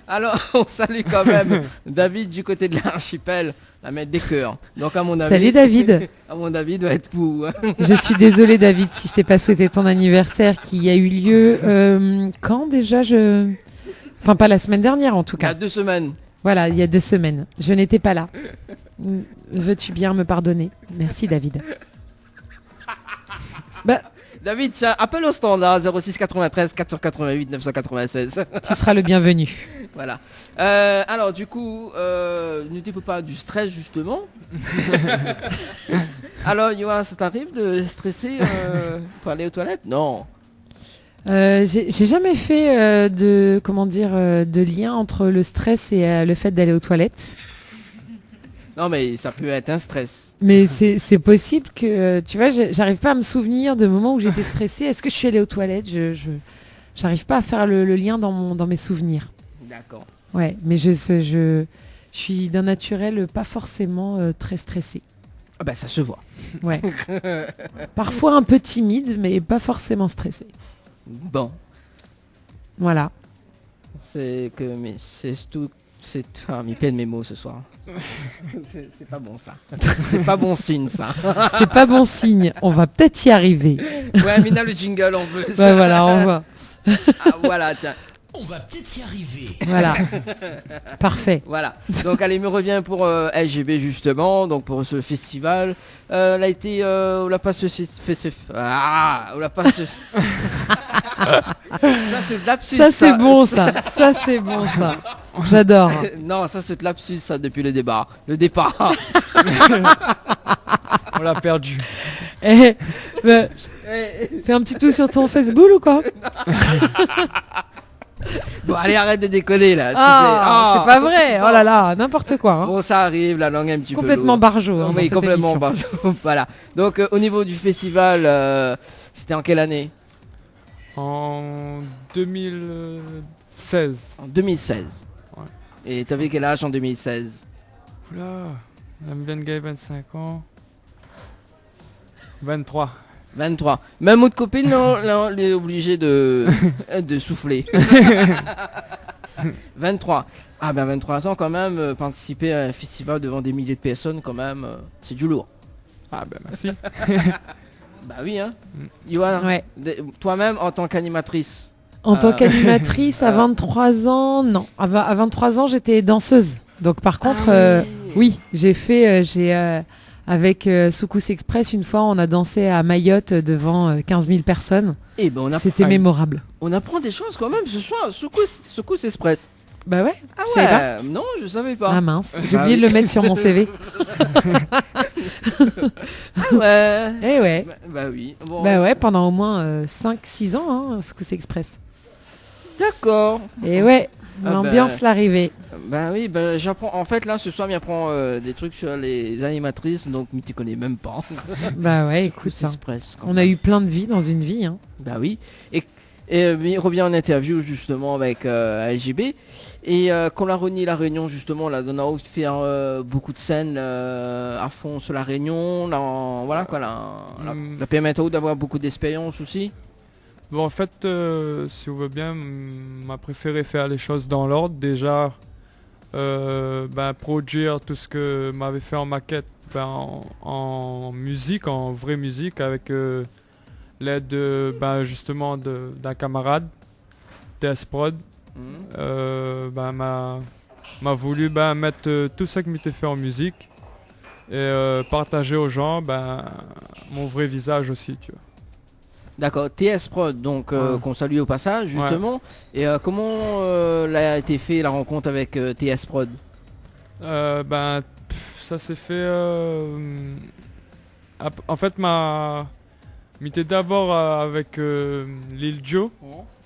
Alors on salue quand même David du côté de l'archipel, la mettre des cœurs. Donc à mon avis. Salut David. À mon avis doit être fou. Je suis désolée David si je t'ai pas souhaité ton anniversaire qui a eu lieu quand déjà Enfin pas la semaine dernière en tout Il y a cas. 2 semaines. Voilà, il y a 2 semaines. Je n'étais pas là. Veux-tu bien me pardonner? Merci David. Bah, David, tiens, appelle au standard 06 93 488 996. tu seras le bienvenu. Voilà. Alors du coup, ne t'écoute pas du stress justement. Alors Yoann, ça t'arrive de stresser pour aller aux toilettes? Non. J'ai jamais fait de lien entre le stress et le fait d'aller aux toilettes. Non mais ça peut être un stress. Mais c'est possible que, tu vois, j'arrive pas à me souvenir de moments où j'étais stressée. Est-ce que je suis allée aux toilettes? J'arrive pas à faire le lien dans mes souvenirs. D'accord. Ouais, mais je suis d'un naturel pas forcément très stressé. Ah bah ça se voit. Ouais. Parfois un peu timide, mais pas forcément stressé. Bon. Voilà. C'est tout. Ah, mi peine mes mots ce soir. c'est pas bon ça. C'est pas bon signe ça. C'est pas bon signe. On va peut-être y arriver. Ouais, Mina le jingle en plus. Bah voilà, on va. Ah, voilà, tiens. On va peut-être y arriver. Voilà. Parfait. Voilà. Donc allez, me revient pour LGB justement, donc pour ce festival. Elle a été, on l'a pas se fait se. Ah, on l'a pas se. Ça c'est de lapsus. Ça c'est bon ça. Ça c'est bon ça. J'adore. Non, ça c'est de lapsus ça depuis le départ. Le départ. On l'a perdu. Fais un petit tour sur ton Facebook ou quoi? Bon allez, arrête de déconner là. C'est pas vrai. Oh là là, n'importe quoi. Hein. Bon, ça arrive, la langue est un petit Complètement peu barjot. Hein, oui, dans cette complètement émission. barjot. Voilà. Donc au niveau du festival, c'était en quelle année? En 2016. En 2016. Ouais. Et t'avais quel âge en 2016? Oula, Madame Bengay, 25 ans. 23. 23. Même autre copine, non, on est obligé de souffler. 23. Ah ben 23 ans quand même, participer à un festival devant des milliers de personnes quand même, c'est du lourd. Ah ben merci. Bah oui hein. Yoann, Ouais. toi-même en tant qu'animatrice. En tant qu'animatrice à 23 ans, non. À 23 ans, j'étais danseuse. Donc par contre, oui, j'ai fait, avec Soukous Express, une fois, on a dansé à Mayotte devant 15 000 personnes. Et ben C'était mémorable. On apprend des choses quand même ce soir. Secousse Express. Bah ouais. Ah tu savais pas ouais. Non, je savais pas. Ah mince, j'ai Bah oublié oui. de le mettre sur mon CV. Ah ouais. Eh ouais. Bah oui. Bon. Bah ouais, pendant au moins 5-6 ans, hein, Soukous Express. D'accord. Et ouais, Ah l'ambiance l'arrivée. Bah oui, bah j'apprends. En fait là ce soir, j'apprends des trucs sur les animatrices, donc tu connais même pas. Bah ouais, écoute, Secousse hein. Express, quand On même. a eu plein de vies dans une vie. Hein. Bah oui. Et il revient en interview justement avec LGB. Et quand la Réunion justement, là, on a faire beaucoup de scènes à fond sur la Réunion. Là, voilà quoi, la permet d'avoir beaucoup d'expérience aussi. Bon, en fait, si vous voulez bien, m'a préféré faire les choses dans l'ordre. Déjà, produire tout ce que m'avait fait en maquette en musique, en vraie musique, avec l'aide justement d'un camarade, TS Prod. M'a voulu mettre tout ça qui m'était fait en musique et partager aux gens mon vrai visage aussi, tu vois. D'accord, TS Prod, donc qu'on salue au passage justement. Ouais. Et comment a été fait la rencontre avec TS Prod? Ça s'est fait... en fait, m'était d'abord avec Lil Joe.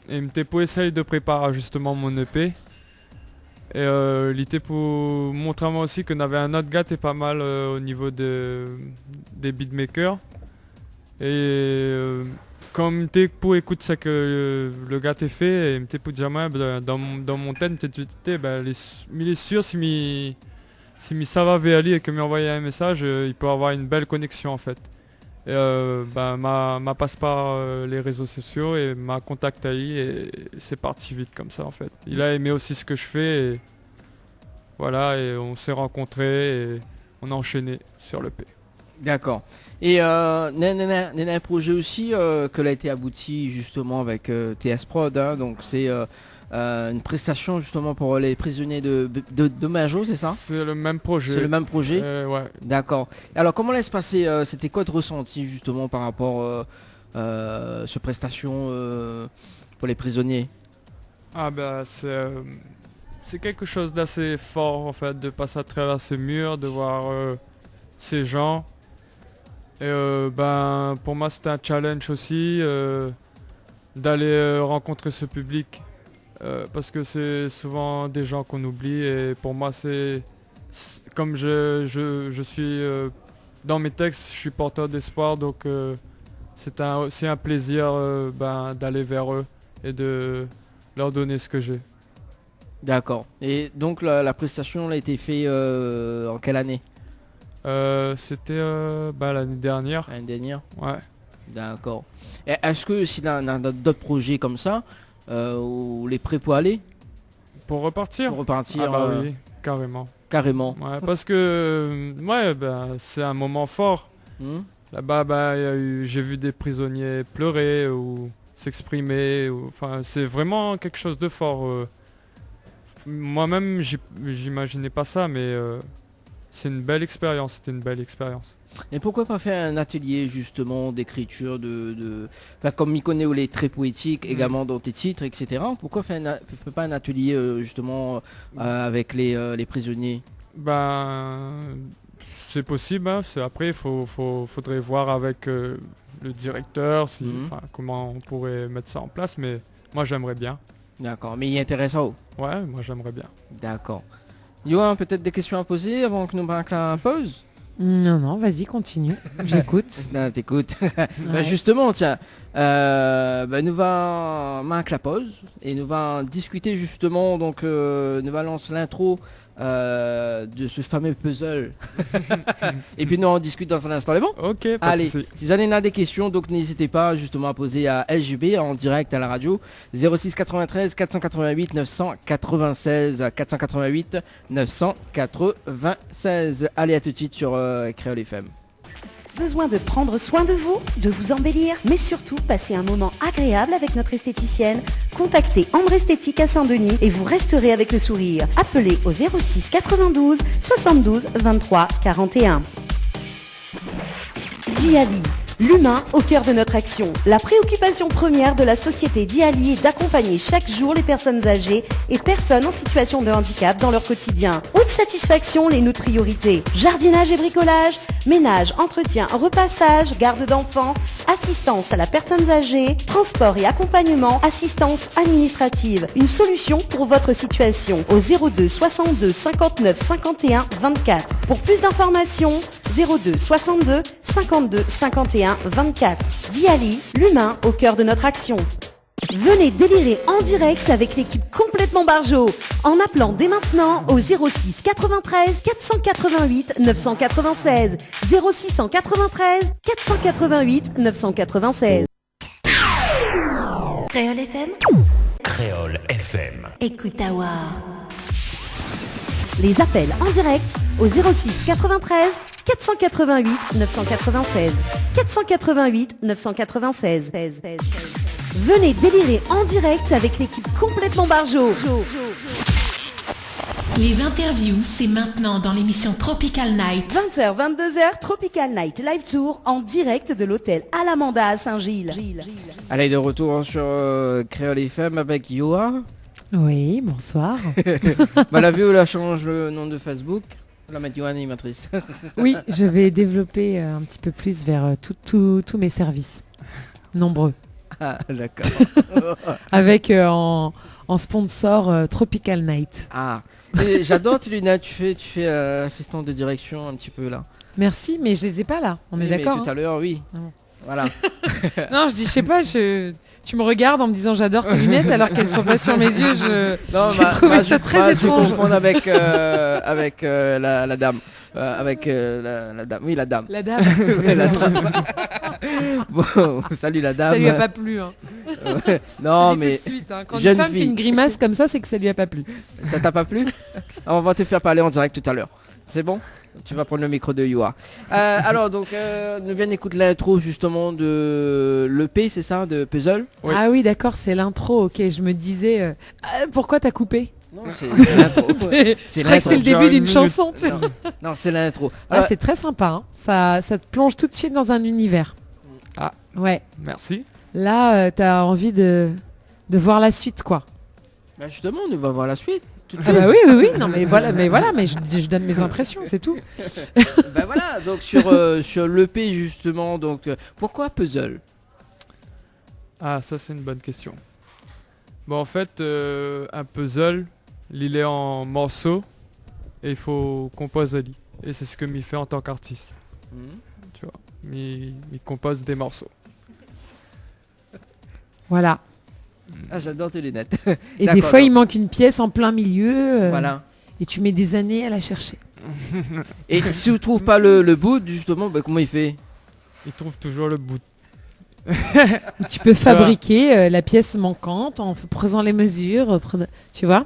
Et m'était pour essayer de préparer justement mon EP. Et il était pour montrer à moi aussi qu'on avait un autre gars qui est pas mal au niveau des beatmakers. Et comme t'es pour écouter ça que le gars t'est fait, et m'était pour dire dans mon thème, il est sûr si ça va vers lui et que m'envoyer un message, il peut avoir une belle connexion en fait. Et m'a passe par les réseaux sociaux et m'a contacté et c'est parti vite comme ça en fait. Il a aimé aussi ce que je fais et voilà, et on s'est rencontrés et on a enchaîné sur l'EP. D'accord. Et un projet aussi que l'a été abouti justement avec TS Prod, hein, donc c'est une prestation justement pour les prisonniers de Majo, c'est ça? C'est le même projet. C'est le même projet. Ouais. D'accord. Alors comment laisse passer, c'était quoi de ressenti justement par rapport à cette prestation pour les prisonniers? C'est quelque chose d'assez fort en fait, de passer à travers ces murs, de voir ces gens. Et pour moi c'était un challenge aussi d'aller rencontrer ce public. Parce que c'est souvent des gens qu'on oublie et pour moi c'est comme je suis dans mes textes, je suis porteur d'espoir, donc c'est aussi un plaisir d'aller vers eux et de leur donner ce que j'ai. D'accord. Et donc la prestation a été faite en quelle année? C'était l'année dernière. L'année dernière? Ouais. D'accord. Et est-ce que s'il y a d'autres projets comme ça, ou les prêts pour aller? Pour repartir? Pour repartir. Oui, carrément. Carrément. Ouais, parce que c'est un moment fort. Là-bas, j'ai vu des prisonniers pleurer ou s'exprimer. C'est vraiment quelque chose de fort. Moi-même, j'imaginais pas ça, mais c'est une belle expérience. C'était une belle expérience. Et pourquoi pas faire un atelier justement d'écriture comme Mikoné ou les traits poétiques également dans tes titres, etc. Pourquoi pas un atelier justement avec les prisonniers? C'est possible, hein. Après faudrait voir avec le directeur comment on pourrait mettre ça en place, mais moi j'aimerais bien. D'accord, mais il est intéressant. Ouais, moi j'aimerais bien. D'accord. Yoann, peut-être des questions à poser avant que nous marquions la pause? Non, vas-y, continue. J'écoute. Non, t'écoutes. Ouais. Justement, tiens, nous va marquer la pause et nous va discuter justement, donc nous va lancer l'intro de ce fameux puzzle. Et puis nous on discute dans un instant, c'est bon? Ok, pas allez, de souci. si vous avez des questions, donc n'hésitez pas justement à poser à LGB en direct à la radio 06 93 488 996 488 996. Allez, à tout de suite sur Créole FM. Besoin de prendre soin de vous, de vous embellir, mais surtout passer un moment agréable avec notre esthéticienne? Contactez Ambre Esthétique à Saint-Denis et vous resterez avec le sourire. Appelez au 06 92 72 23 41. Diali, l'humain au cœur de notre action. La préoccupation première de la société Diali est d'accompagner chaque jour les personnes âgées et personnes en situation de handicap dans leur quotidien. Haute satisfaction, les notre priorité. Jardinage et bricolage, ménage, entretien, repassage, garde d'enfants, assistance à la personne âgée, transport et accompagnement, assistance administrative. Une solution pour votre situation au 02 62 59 51 24. Pour plus d'informations, 02 62 52 51 24. Diali, l'humain au cœur de notre action. Venez délirer en direct avec l'équipe complètement Barjo en appelant dès maintenant au 06 93 488 996 0693 488 996. Créole FM. Créole FM. Écoute Awar. Les appels en direct au 06 93 488 996. 488 996. Venez délirer en direct avec l'équipe complètement barjo. Les interviews, c'est maintenant dans l'émission Tropical Night. 20h, 22h, Tropical Night Live Tour en direct de l'hôtel Alamanda à Saint-Gilles. Allez, de retour sur Créole FM avec Yoa. Oui, bonsoir. Bah, la vue, on change le nom de Facebook. On va mettre Yoa animatrice. Oui, je vais développer un petit peu plus vers tous mes services. Nombreux. Ah, d'accord. Avec en sponsor Tropical Night. Ah, et j'adore tes lunettes. Tu fais assistant de direction un petit peu là. Merci, mais je les ai pas là. On Oui, est mais d'accord. tout à l'heure, oui. Ah bon. Voilà. Non, je dis, je sais pas, tu me regardes en me disant j'adore tes lunettes alors qu'elles sont pas sur mes yeux. J'ai trouvé ça très étrange. Je confonds avec la dame. Avec la dame. Oui, la dame. La dame. Ouais, la dame. Bon, salut la dame. Ça lui a pas plu. Hein. Non, Je te dis mais tout de suite, hein. Quand jeune une femme fille. fait une grimace comme ça, c'est que ça lui a pas plu. Ça t'a pas plu? On va te faire parler en direct tout à l'heure. C'est bon? Tu vas prendre le micro de Yoa. Alors donc, nous vient d'écouter l'intro justement de l'EP, c'est ça, de Puzzle. Oui. Ah oui, d'accord, c'est l'intro. Ok, je me disais, pourquoi t'as coupé? Non, c'est l'intro. C'est vrai que c'est le début d'une chanson. Tu vois. Non, c'est l'intro. Ah, c'est très sympa. Hein. Ça te plonge tout de suite dans un univers. Ah, ouais. Merci. Là, t'as envie de voir la suite, quoi. Bah justement, on va voir la suite. Ah bah oui, non mais voilà, mais je donne mes impressions, c'est tout. Bah voilà, donc sur l'EP justement, donc pourquoi Puzzle? Ah, ça c'est une bonne question. Bon, en fait, un puzzle, il est en morceaux et il faut composer. Et c'est ce que m'y fait en tant qu'artiste. Tu vois, il compose des morceaux. Voilà. Ah, j'adore tes lunettes. Et des fois, il manque une pièce en plein milieu. Voilà. Et tu mets des années à la chercher. Et si tu trouves pas le bout, justement, bah, comment il fait? Il trouve toujours le bout. Tu peux fabriquer la pièce manquante en prenant les mesures. Tu vois?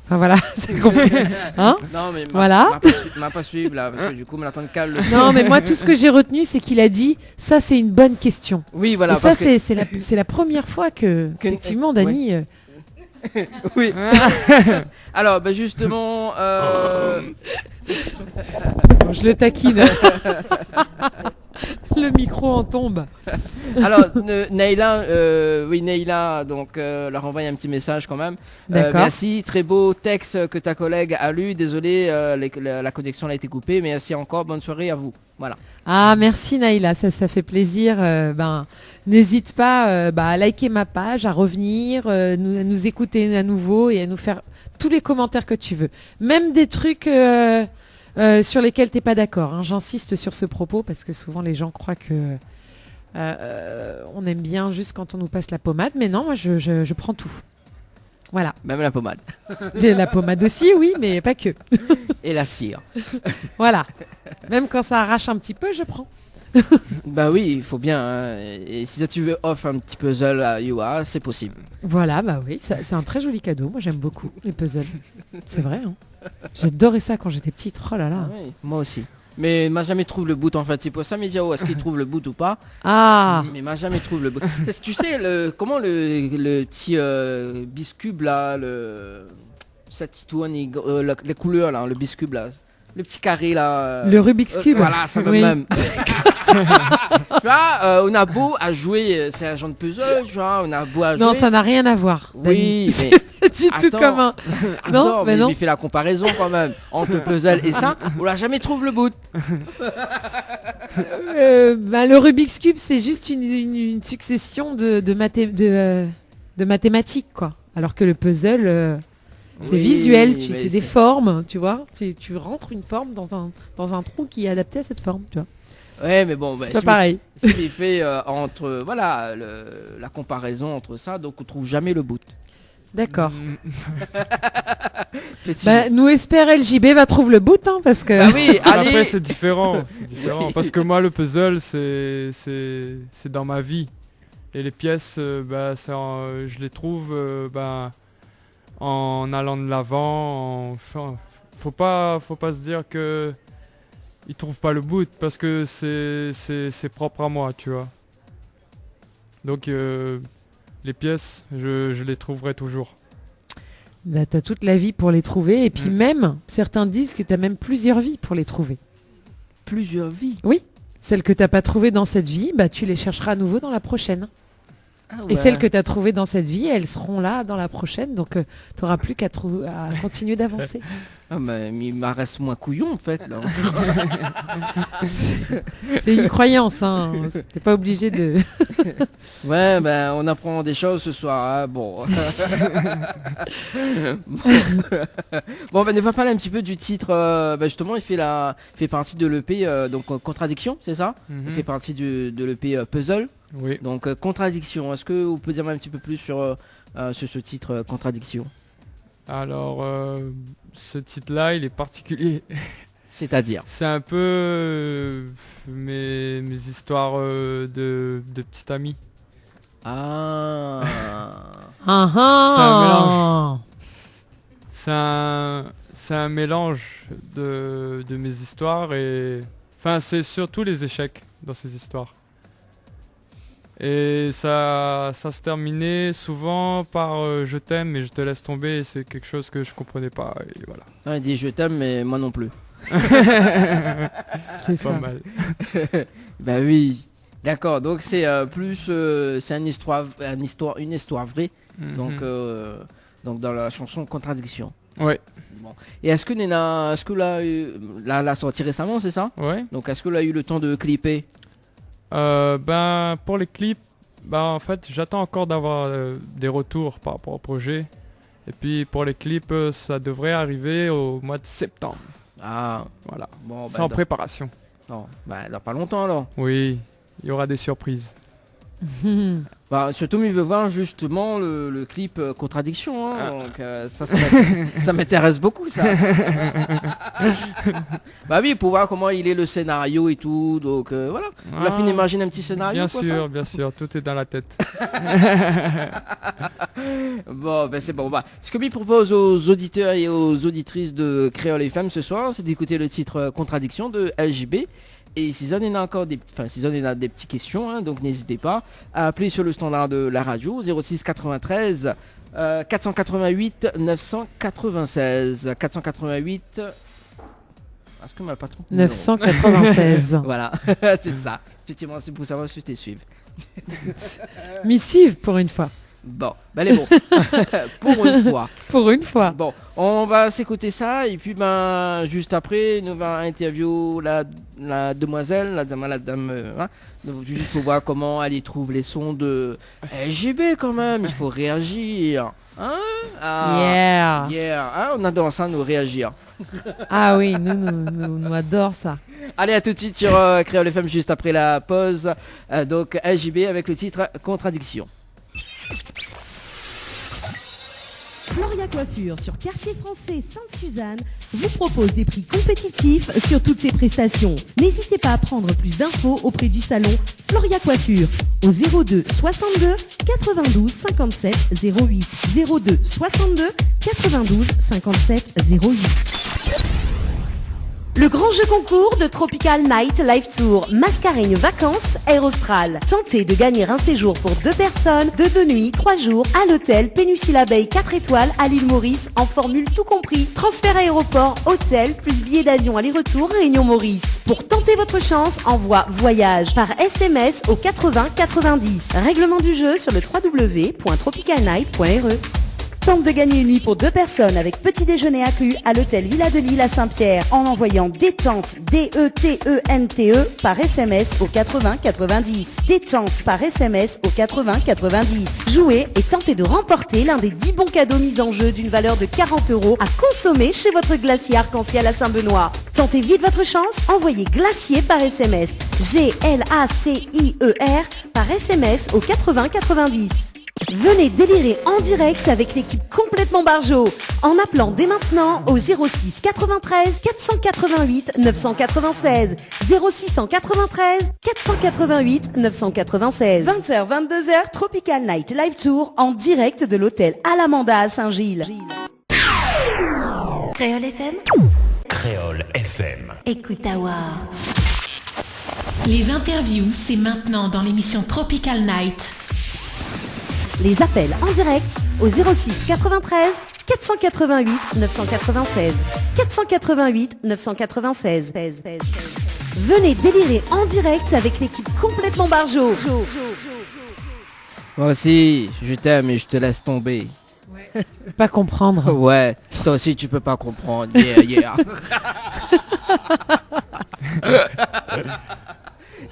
Enfin voilà, c'est compliqué. Hein? Non mais voilà. m'a pas suivre là, parce que du coup me l'attend de calme. Non mais moi tout ce que j'ai retenu c'est qu'il a dit ça c'est une bonne question. Oui voilà. Et ça c'est la première fois que effectivement Dany. Ouais. Oui. Alors bah justement. Je le taquine. Le micro en tombe. Alors Neila, donc leur envoie un petit message quand même. Merci, très beau texte que ta collègue a lu. Désolé, la connexion a été coupée, mais merci encore. Bonne soirée à vous. Voilà. Ah merci Naïla, ça fait plaisir. N'hésite pas à liker ma page, à revenir, à nous écouter à nouveau et à nous faire tous les commentaires que tu veux. Même des trucs sur lesquels t'es pas d'accord. Hein. J'insiste sur ce propos parce que souvent les gens croient que on aime bien juste quand on nous passe la pommade, mais non, moi je prends tout. Voilà. Même la pommade. La pommade aussi, oui, mais pas que. Et la cire. Voilà. Même quand ça arrache un petit peu, je prends. Bah oui, il faut bien. Hein. Et si tu veux offre un petit puzzle à Yoa, c'est possible. Voilà, bah oui, c'est un très joli cadeau. Moi j'aime beaucoup les puzzles. C'est vrai. Hein. J'adorais ça quand j'étais petite. Oh là là. Ah oui, moi aussi. Mais m'a jamais trouvé le bout en fait. C'est pour ça, mais dit, est-ce qu'il trouve le bout ou pas? Ah. Mais m'a jamais trouvé le bout. Tu sais, comment le petit biscube là, ça titoine, les couleurs là, le biscube là. Le petit carré là. Le Rubik's Cube. Voilà, ça oui. même. Tu vois, on a beau à jouer, c'est un genre de puzzle, tu vois, on a beau à jouer. Non, ça n'a rien à voir. Oui, mais c'est tout comme un. Non, mais non. Il fait la comparaison quand même entre le puzzle et ça. On l'a jamais trouvé le bout. Le Rubik's Cube, c'est juste une succession de mathématiques, quoi. Alors que le puzzle. C'est visuel, c'est des formes, tu vois. Tu rentres une forme dans un trou qui est adapté à cette forme, tu vois. Ouais, mais bon, c'est pas pareil. Il fait entre la comparaison entre ça, donc on trouve jamais le bout. D'accord. Nous espère LJB va trouver le bout, hein, parce que. Ah oui, allez. Après c'est différent, parce que moi le puzzle c'est dans ma vie et les pièces, je les trouve en allant de l'avant. Enfin, faut pas se dire que ils trouvent pas le boot parce que c'est propre à moi, tu vois. Donc les pièces, je les trouverai toujours. Bah, t'as toute la vie pour les trouver et puis même, certains disent que t'as même plusieurs vies pour les trouver. Plusieurs vies? Oui, celles que t'as pas trouvées dans cette vie, bah tu les chercheras à nouveau dans la prochaine. Ah Et celles que tu as trouvées dans cette vie, elles seront là dans la prochaine, donc tu n'auras plus qu'à continuer d'avancer. Ah mais il m'en reste moins couillon en fait là. C'est une croyance, hein. T'es pas obligé de... Ouais, ben on apprend des choses ce soir, hein. Bon. Bon, ben on va parler un petit peu du titre. Justement, il fait partie de l'EP, donc Contradiction, c'est ça? Il fait partie de l'EP Puzzle. Oui. Donc Contradiction. Est-ce que vous pouvez dire un petit peu plus sur ce titre Contradiction? Alors, ce titre-là, il est particulier. C'est-à-dire? C'est un peu mes histoires de petite amie. Ah. C'est un mélange de mes histoires et... Enfin, c'est surtout les échecs dans ces histoires. Et ça se terminait souvent par je t'aime mais je te laisse tomber, et c'est quelque chose que je comprenais pas, et voilà. Ah, il dit je t'aime mais moi non plus. C'est ça. Pas mal. Bah oui. D'accord, donc c'est plus c'est une histoire vraie. Donc dans la chanson Contradiction. Ouais. Bon. Et est-ce que là l'a sorti récemment, c'est ça? Ouais. Donc est-ce que là a eu le temps de clipper? Pour les clips, en fait j'attends encore d'avoir des retours par rapport au projet. Et puis pour les clips, ça devrait arriver au mois de septembre. Ah, voilà. Bon, c'est en préparation. Non, dans pas longtemps alors. Oui, il y aura des surprises. Surtout il veut voir justement le clip Contradiction, hein, donc ça m'intéresse beaucoup ça. Bah oui, pour voir comment il est le scénario et tout, donc voilà. La fin imagine un petit scénario. Bien sûr, tout est dans la tête. Bon, c'est bon. Ce que je propose aux auditeurs et aux auditrices de Créole FM ce soir, c'est d'écouter le titre Contradiction de LJB. Et si vous en avez des petites questions, hein, donc n'hésitez pas à appeler sur le standard de la radio 06 93 488 996 488. Est-ce que ma patron 996. Voilà, c'est ça. Effectivement, c'est pour savoir si je t'ai suivi. M'y suivre pour une fois. Bon, allez bon. Pour une fois. Pour une fois. Bon, on va s'écouter ça et puis juste après nous va interview la demoiselle, la dame, hein, juste pour voir comment elle y trouve les sons de LGB quand même. Il faut réagir. Hein? Yeah. Hein, on adore ça, nous réagir. Ah oui, nous adore ça. Allez, à tout de suite sur Créole FM juste après la pause. Donc LGB avec le titre Contradiction. Floria Coiffure sur Quartier Français Sainte-Suzanne vous propose des prix compétitifs sur toutes ses prestations. N'hésitez pas à prendre plus d'infos auprès du salon Floria Coiffure au 02 62 92 57 08 02 62 92 57 08. Le grand jeu concours de Tropical Night Live Tour Mascareigne Vacances Air Austral. Tentez de gagner un séjour pour 2 personnes de 2 nuits, 3 jours à l'hôtel Péninsula Bay 4 étoiles à l'île Maurice en formule tout compris. Transfert aéroport, hôtel, plus billets d'avion aller-retour Réunion Maurice. Pour tenter votre chance, envoie voyage par SMS au 80 90. Règlement du jeu sur le www.tropicalnight.re. Tente de gagner une nuit pour 2 personnes avec petit déjeuner inclus à l'hôtel Villa de Lille à Saint-Pierre en envoyant détente DETENTE par SMS au 80 90. Détente par SMS au 80 90. Jouez et tentez de remporter l'un des 10 bons cadeaux mis en jeu d'une valeur de 40 € à consommer chez votre glacier arc-en-ciel à Saint-Benoît. Tentez vite votre chance, envoyez glacier par SMS GLACIER par SMS au 80 90. Venez délirer en direct avec l'équipe complètement barjo en appelant dès maintenant au 06 93 488 996 0693 488 996 20h 22h Tropical Night Live Tour en direct de l'hôtel Alamanda à Saint-Gilles. Créole FM. Créole FM. Écoute Awar. Les interviews, c'est maintenant dans l'émission Tropical Night. Les appels en direct au 06 93 488 996 488 996. Venez délirer en direct avec l'équipe complètement barjo. Moi aussi, je t'aime et je te laisse tomber. Pas comprendre. Ouais, toi aussi tu peux pas comprendre. Yeah.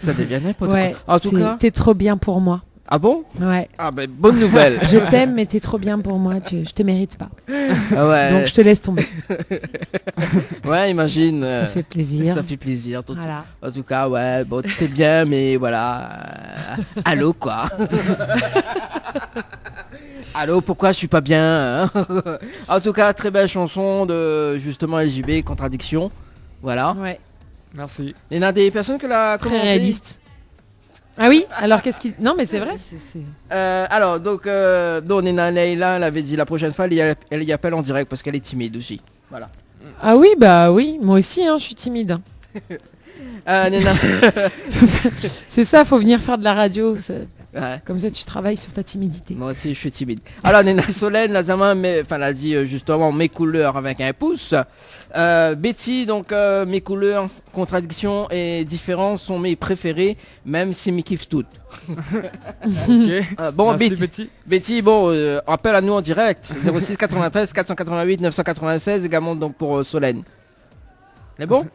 Ça devient n'importe quoi. Ouais, En tout cas. t'es trop bien pour moi. Ah bon? Ouais. Ah ben bonne nouvelle. Je t'aime, mais t'es trop bien pour moi. Je te mérite pas. Ah ouais. Donc je te laisse tomber. Ouais, imagine. Ça fait plaisir. Ça fait plaisir. Voilà. En tout cas, ouais, bon, t'es bien, mais voilà. Allô, quoi. Allô, pourquoi je suis pas bien, hein? En tout cas, très belle chanson de justement LJB, Contradiction. Voilà. Ouais. Merci. Il y en a des personnes que la Très réaliste. Ah oui. Alors qu'est-ce qu'il... Non mais c'est vrai. Alors donc Nena Leila, elle avait dit la prochaine fois elle y appelle en direct parce qu'elle est timide aussi. Voilà. Ah oui, bah oui. Moi aussi, hein, je suis timide. Nena. C'est ça, faut venir faire de la radio. Ouais. Comme ça, tu travailles sur ta timidité. Moi aussi, je suis timide. Alors, Nena Solène, la Zama, elle a dit justement mes couleurs avec un pouce. Betty, donc mes couleurs, contradiction et différence sont mes préférés, même si mes kiffent toutes. Ok. Bon, Merci, Betty, bon, appelle à nous en direct. 06 93 488 996 également donc pour Solène. C'est bon?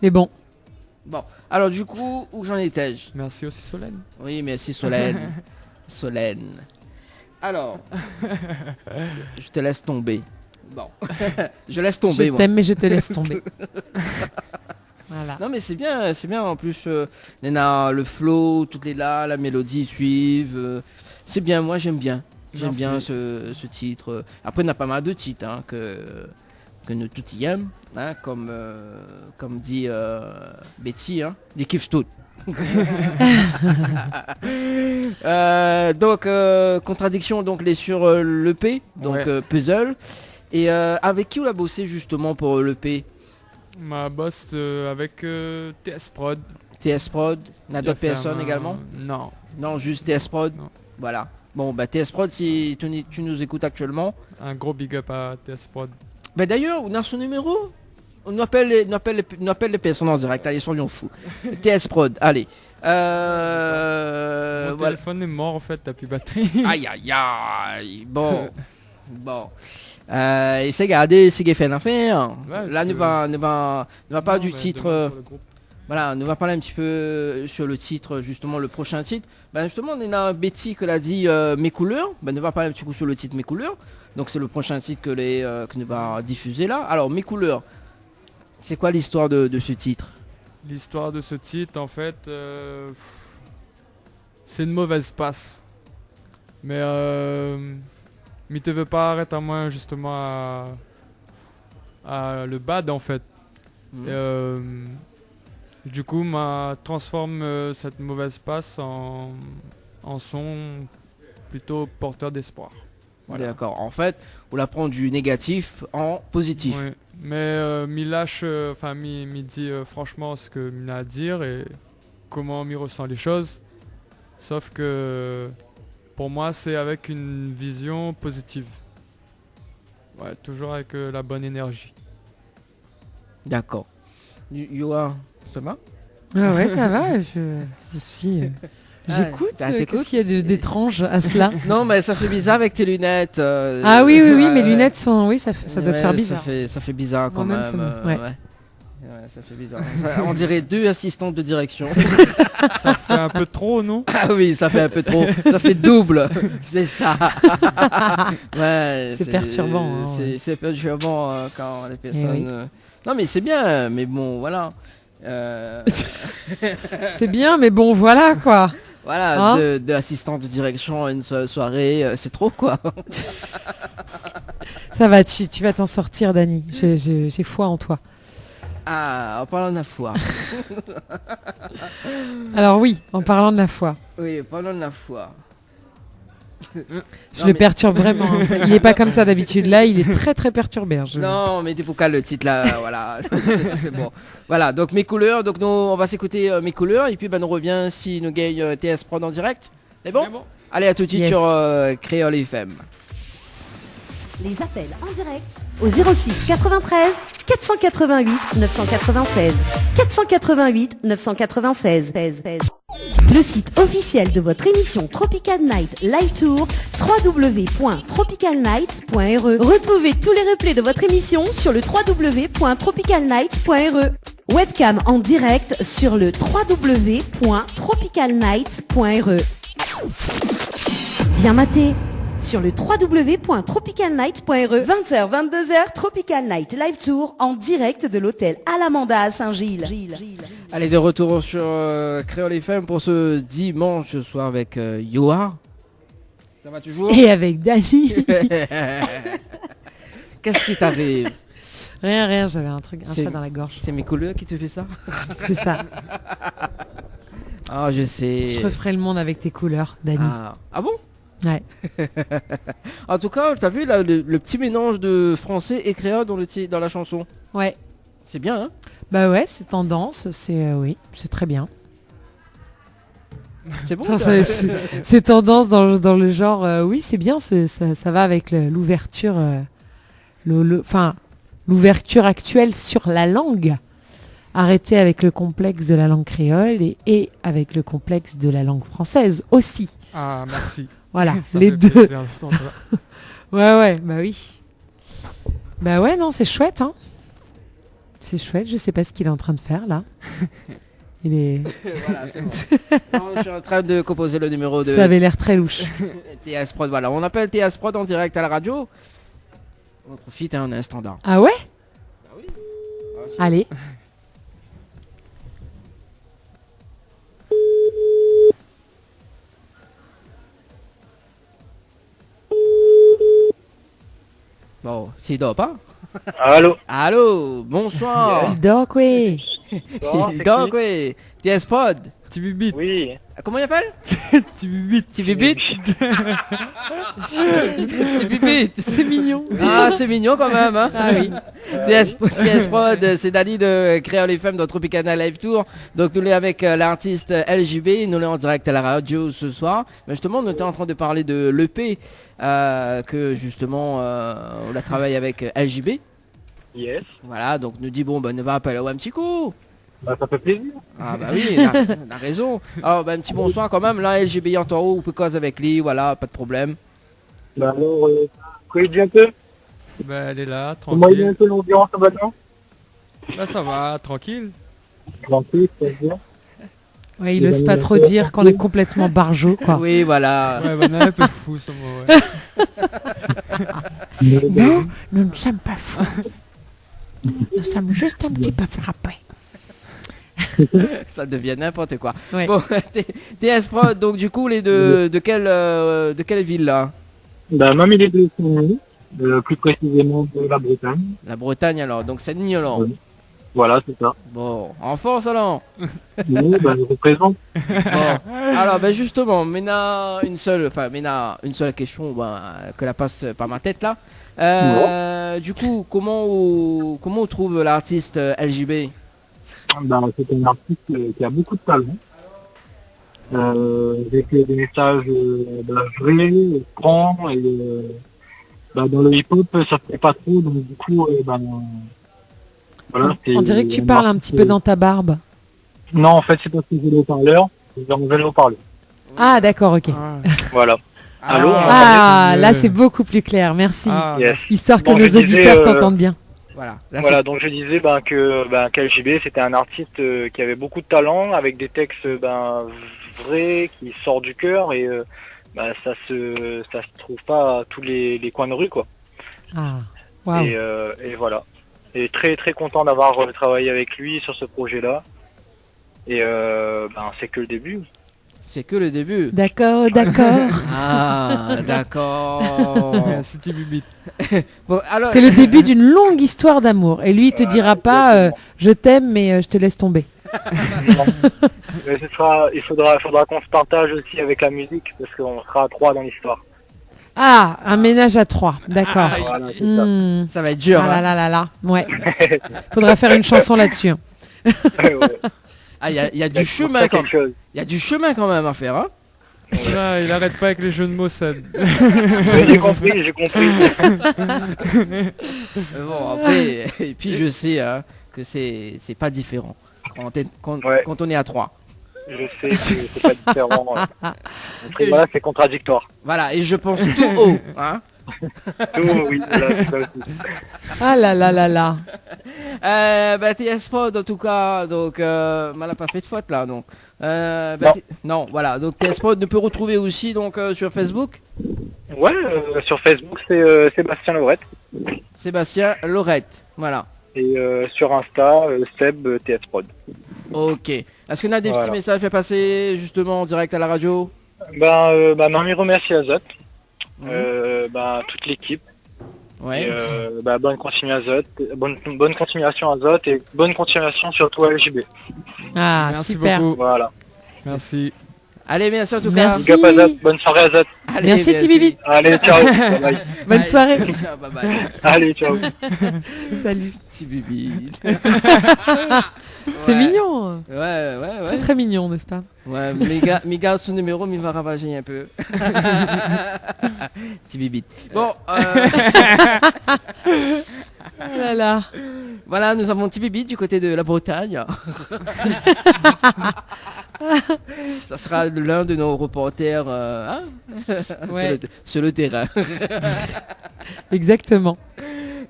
C'est bon. Bon, alors du coup, où j'en étais-je? Merci aussi Solène. Oui, merci Solène. Solène. Alors, je te laisse tomber. Bon, je laisse tomber. Je t'aime, mais je te laisse tomber. Voilà. Non mais c'est bien en plus. Nena, le flow, toutes les la mélodie suivent. C'est bien, moi j'aime bien. J'aime bien ce titre. Après, on a pas mal de titres hein, que nous tout y aime, hein, comme dit Betty, hein, des kiffs toutes. Donc contradiction, donc les sur l'EP, donc ouais. Puzzle. Et avec qui on a bossé justement pour l'EP? Ma boss avec TS Prod. TS Prod, on a d'autres personnes également? Non. Non, juste TS Prod. Non. Voilà. Bon bah TS Prod, si tu nous écoutes actuellement. Un gros big up à TS Prod. Bah d'ailleurs, on a son numéro. On appelle les personnes en direct. Allez, soyons fous. TS Prod, allez. Mon téléphone est mort en fait, t'as plus batterie. Aïe aïe aïe. Bon. Et c'est gardé, c'est fait l'affaire. Ouais, là, ne va pas du titre. Voilà, on va parler un petit peu sur le titre, justement le prochain titre. Bah justement, on a Betty qui l'a dit Mes couleurs. Bah, on va parler un petit coup sur le titre Mes couleurs. Donc c'est le prochain titre que nous va diffuser là. Alors Mes couleurs, c'est quoi l'histoire de ce titre? L'histoire de ce titre, en fait, c'est une mauvaise passe. Mais il te veut pas arrêter à moi justement à le bad en fait. Du coup, transforme cette mauvaise passe en son plutôt porteur d'espoir. Voilà. D'accord. En fait, on la prend du négatif en positif. Oui. Mais m'y lâche, m'y dit franchement ce que m'y a à dire et comment m'y ressent les choses. Sauf que pour moi, c'est avec une vision positive. Ouais, toujours avec la bonne énergie. D'accord. Yoa, ça va? Ah ouais, ça va. Je suis... J'écoute. Qu'est-ce qu'il y a d'étrange à cela? Non, mais ça fait bizarre avec tes lunettes. Ah oui, mes lunettes sont... Oui, ça doit te faire bizarre. Ça fait bizarre quand même. Ouais, ça fait bizarre. On dirait deux assistantes de direction. Ça fait un peu trop, non? Ah oui, ça fait un peu trop. Ça fait double. C'est ça. Ouais, c'est perturbant. C'est perturbant quand les personnes... Non, mais c'est bien, mais bon, voilà. C'est bien, mais bon, voilà, quoi. Voilà, Hein de assistant de direction à une soirée, c'est trop quoi. Ça va, tu vas t'en sortir, Dani. J'ai foi en toi. Ah, en parlant de la foi. Alors oui, en parlant de la foi. Oui, parlant de la foi. Je le perturbe vraiment. Hein. Il est pas comme ça d'habitude. Là, il est très très perturbé. Hein. Non, mais t'es pour le titre là, voilà. C'est bon. Voilà, donc mes couleurs. Donc nous, on va s'écouter mes couleurs. Et puis nous revient si nous gagne TS Prod en direct. C'est bon, Allez, à tout de suite sur Créole FM. Les appels en direct au 06 93 488 996. 488 996. Le site officiel de votre émission Tropical Night Live Tour, www.tropicalnight.re. Retrouvez tous les replays de votre émission sur le www.tropicalnight.re. Webcam en direct sur le www.tropicalnight.re. Viens mater sur le www.tropicalnight.re. 20h, 22h, Tropical Night Live Tour en direct de l'hôtel Alamanda à Saint-Gilles. Allez, de retour sur Créole FM pour ce dimanche soir avec Yoa. Ça va toujours? Et avec Dani. Qu'est-ce qui t'arrive? Rien, j'avais un chat dans la gorge. C'est mes couleurs qui te fait ça? C'est ça. Ah, je sais. Je referai le monde avec tes couleurs, Dani. Ah bon? Ouais. En tout cas, t'as vu là, le petit mélange de français et créole dans la chanson? Ouais. C'est bien, hein? Bah ouais, c'est tendance, oui, c'est très bien. C'est bon. Enfin, c'est tendance dans le genre, oui, c'est bien, ça va avec l'ouverture, l'ouverture actuelle sur la langue. Arrêter avec le complexe de la langue créole et avec le complexe de la langue française aussi. Ah, merci. Voilà, Ça les fait deux. plaisir d'entendre ça. Ouais, bah oui. Bah ouais, non, c'est chouette, hein. C'est chouette, je sais pas ce qu'il est en train de faire, là. Il est... Voilà, c'est bon. Non, je suis en train de composer le numéro de... Ça avait l'air très louche. TS Prod, voilà. On appelle TS Prod en direct à la radio. On profite, hein, on a un standard. Ah ouais? Ah oui. Allez. Bon, s'il dort pas. Allô. Allô, bonsoir. Il dort quoi? Il dort quoi? TS Prod. Tibibit. Oui. Comment il appelle? Tibibit. Tibibit. Tibibit. C'est mignon. Ah, c'est mignon quand même, hein. Ah oui. TS Prod, c'est Dani de Créole FM dans Tropicana Live Tour. Donc nous l'est avec l'artiste LJB, nous l'est en direct à la radio ce soir. Mais justement, on était en train de parler de l'EP que justement on a travaillé avec LJB. Yes. Voilà, donc nous dit bon bah ne va pas un petit coup. Bah ça fait plaisir. Ah bah oui, on a raison. Alors bah, un petit bonsoir quand même, là LGB en haut, on peut cause avec lui, voilà, pas de problème. Bah alors, vous dit un peu? Bah elle est là, Comment il est un tranquille. peu l'ambiance maintenant? Bah ça va, tranquille. Tranquille, c'est bien. Ouais, il ose pas trop dire qu'on est complètement barjot, quoi. Oui, voilà. Ouais, bah on est un peu fou ce mot, ouais. Non, nous ne sommes pas fous. Nous sommes juste un petit peu frappés. Ça devient n'importe quoi. Ouais. Bon, TS Prod, donc du coup, les de quelle ville là? Bah même il est de Saint-Denis, plus précisément de la Bretagne. La Bretagne alors, donc c'est Niolan. Oui. Voilà, c'est ça. Bon, en force alors. Oui, bah je représente. Bon, alors ben justement, maintenant une seule question que la passe par ma tête là. Du coup, comment on trouve l'artiste LJB? Bah, c'est un artiste qui a beaucoup de talent. J'ai fait des messages vrais, francs, et dans le hip-hop, ça fait pas trop, donc du coup, voilà. On dirait que tu parles un petit peu dans ta barbe. Non, en fait, c'est parce que j'ai le haut-parleur. J'ai enlevé le haut-parleur. Ah d'accord, ok. Voilà. Allô? Ah, là c'est beaucoup plus clair, merci. Yes. Histoire que Bon, nos je disais, auditeurs t'entendent bien. Voilà, donc je disais qu'LJB c'était un artiste qui avait beaucoup de talent, avec des textes vrais, qui sortent du cœur, et ça se trouve pas à tous les coins de rue, quoi. Ah, waouh. Et voilà. Et très très content d'avoir travaillé avec lui sur ce projet-là. Et c'est que le début. C'est que le début. D'accord. Ah, d'accord. City Bibit. Bon, alors... C'est le début d'une longue histoire d'amour. Et lui, il te dira pas je t'aime, mais je te laisse tomber. Mais il faudra qu'on se partage aussi avec la musique, parce qu'on sera à 3 dans l'histoire. Ah, un ménage à 3, d'accord. Voilà, c'est ça. Ça va être dur. Ah hein. là, ouais. Faudra faire une chanson là-dessus. Hein. Ouais. Ah, il y a du chemin quand même. Il y a du chemin quand même à faire, hein. Là, il arrête pas avec les jeux de mots, ça. J'ai compris. Bon, après, et puis je sais hein, que c'est pas différent quand on est à 3. Je sais que c'est pas différent. Donc, voilà, c'est contradictoire. Voilà, et je pense tout haut, hein. Tout, oui, voilà, c'est ça aussi. Ah là. Bah, TS Pod en tout cas, donc mal a pas fait de faute là, donc. Non, voilà, donc TS Pod ne peut retrouver aussi donc sur Facebook. Ouais, sur Facebook c'est Sébastien Laurette. Sébastien Laurette, voilà. Et sur Insta, Seb TS Prod. Ok. Est-ce qu'on a des petits messages à passer justement en direct à la radio? Mamie remercie Azot, toute l'équipe. Ouais. Et, bonne continuation Azot et bonne continuation surtout à LJB. Ah, merci super. beaucoup. Voilà. Merci. Allez, merci en tout Merci. cas. Bonne soirée Azot. Allez, Merci Tibibit. Allez, ciao. Bye bye. Bonne soirée. Bye bye. Allez, ciao. Salut. Tibibit. C'est mignon. Ouais. Très très mignon, n'est-ce pas? Ouais, mes gars, son numéro, mais il va ravager un peu. Tibibit. Bon, Oh là. voilà, nous avons Tibibit du côté de la Bretagne. Ça sera l'un de nos reporters Ouais. sur le terrain. Exactement.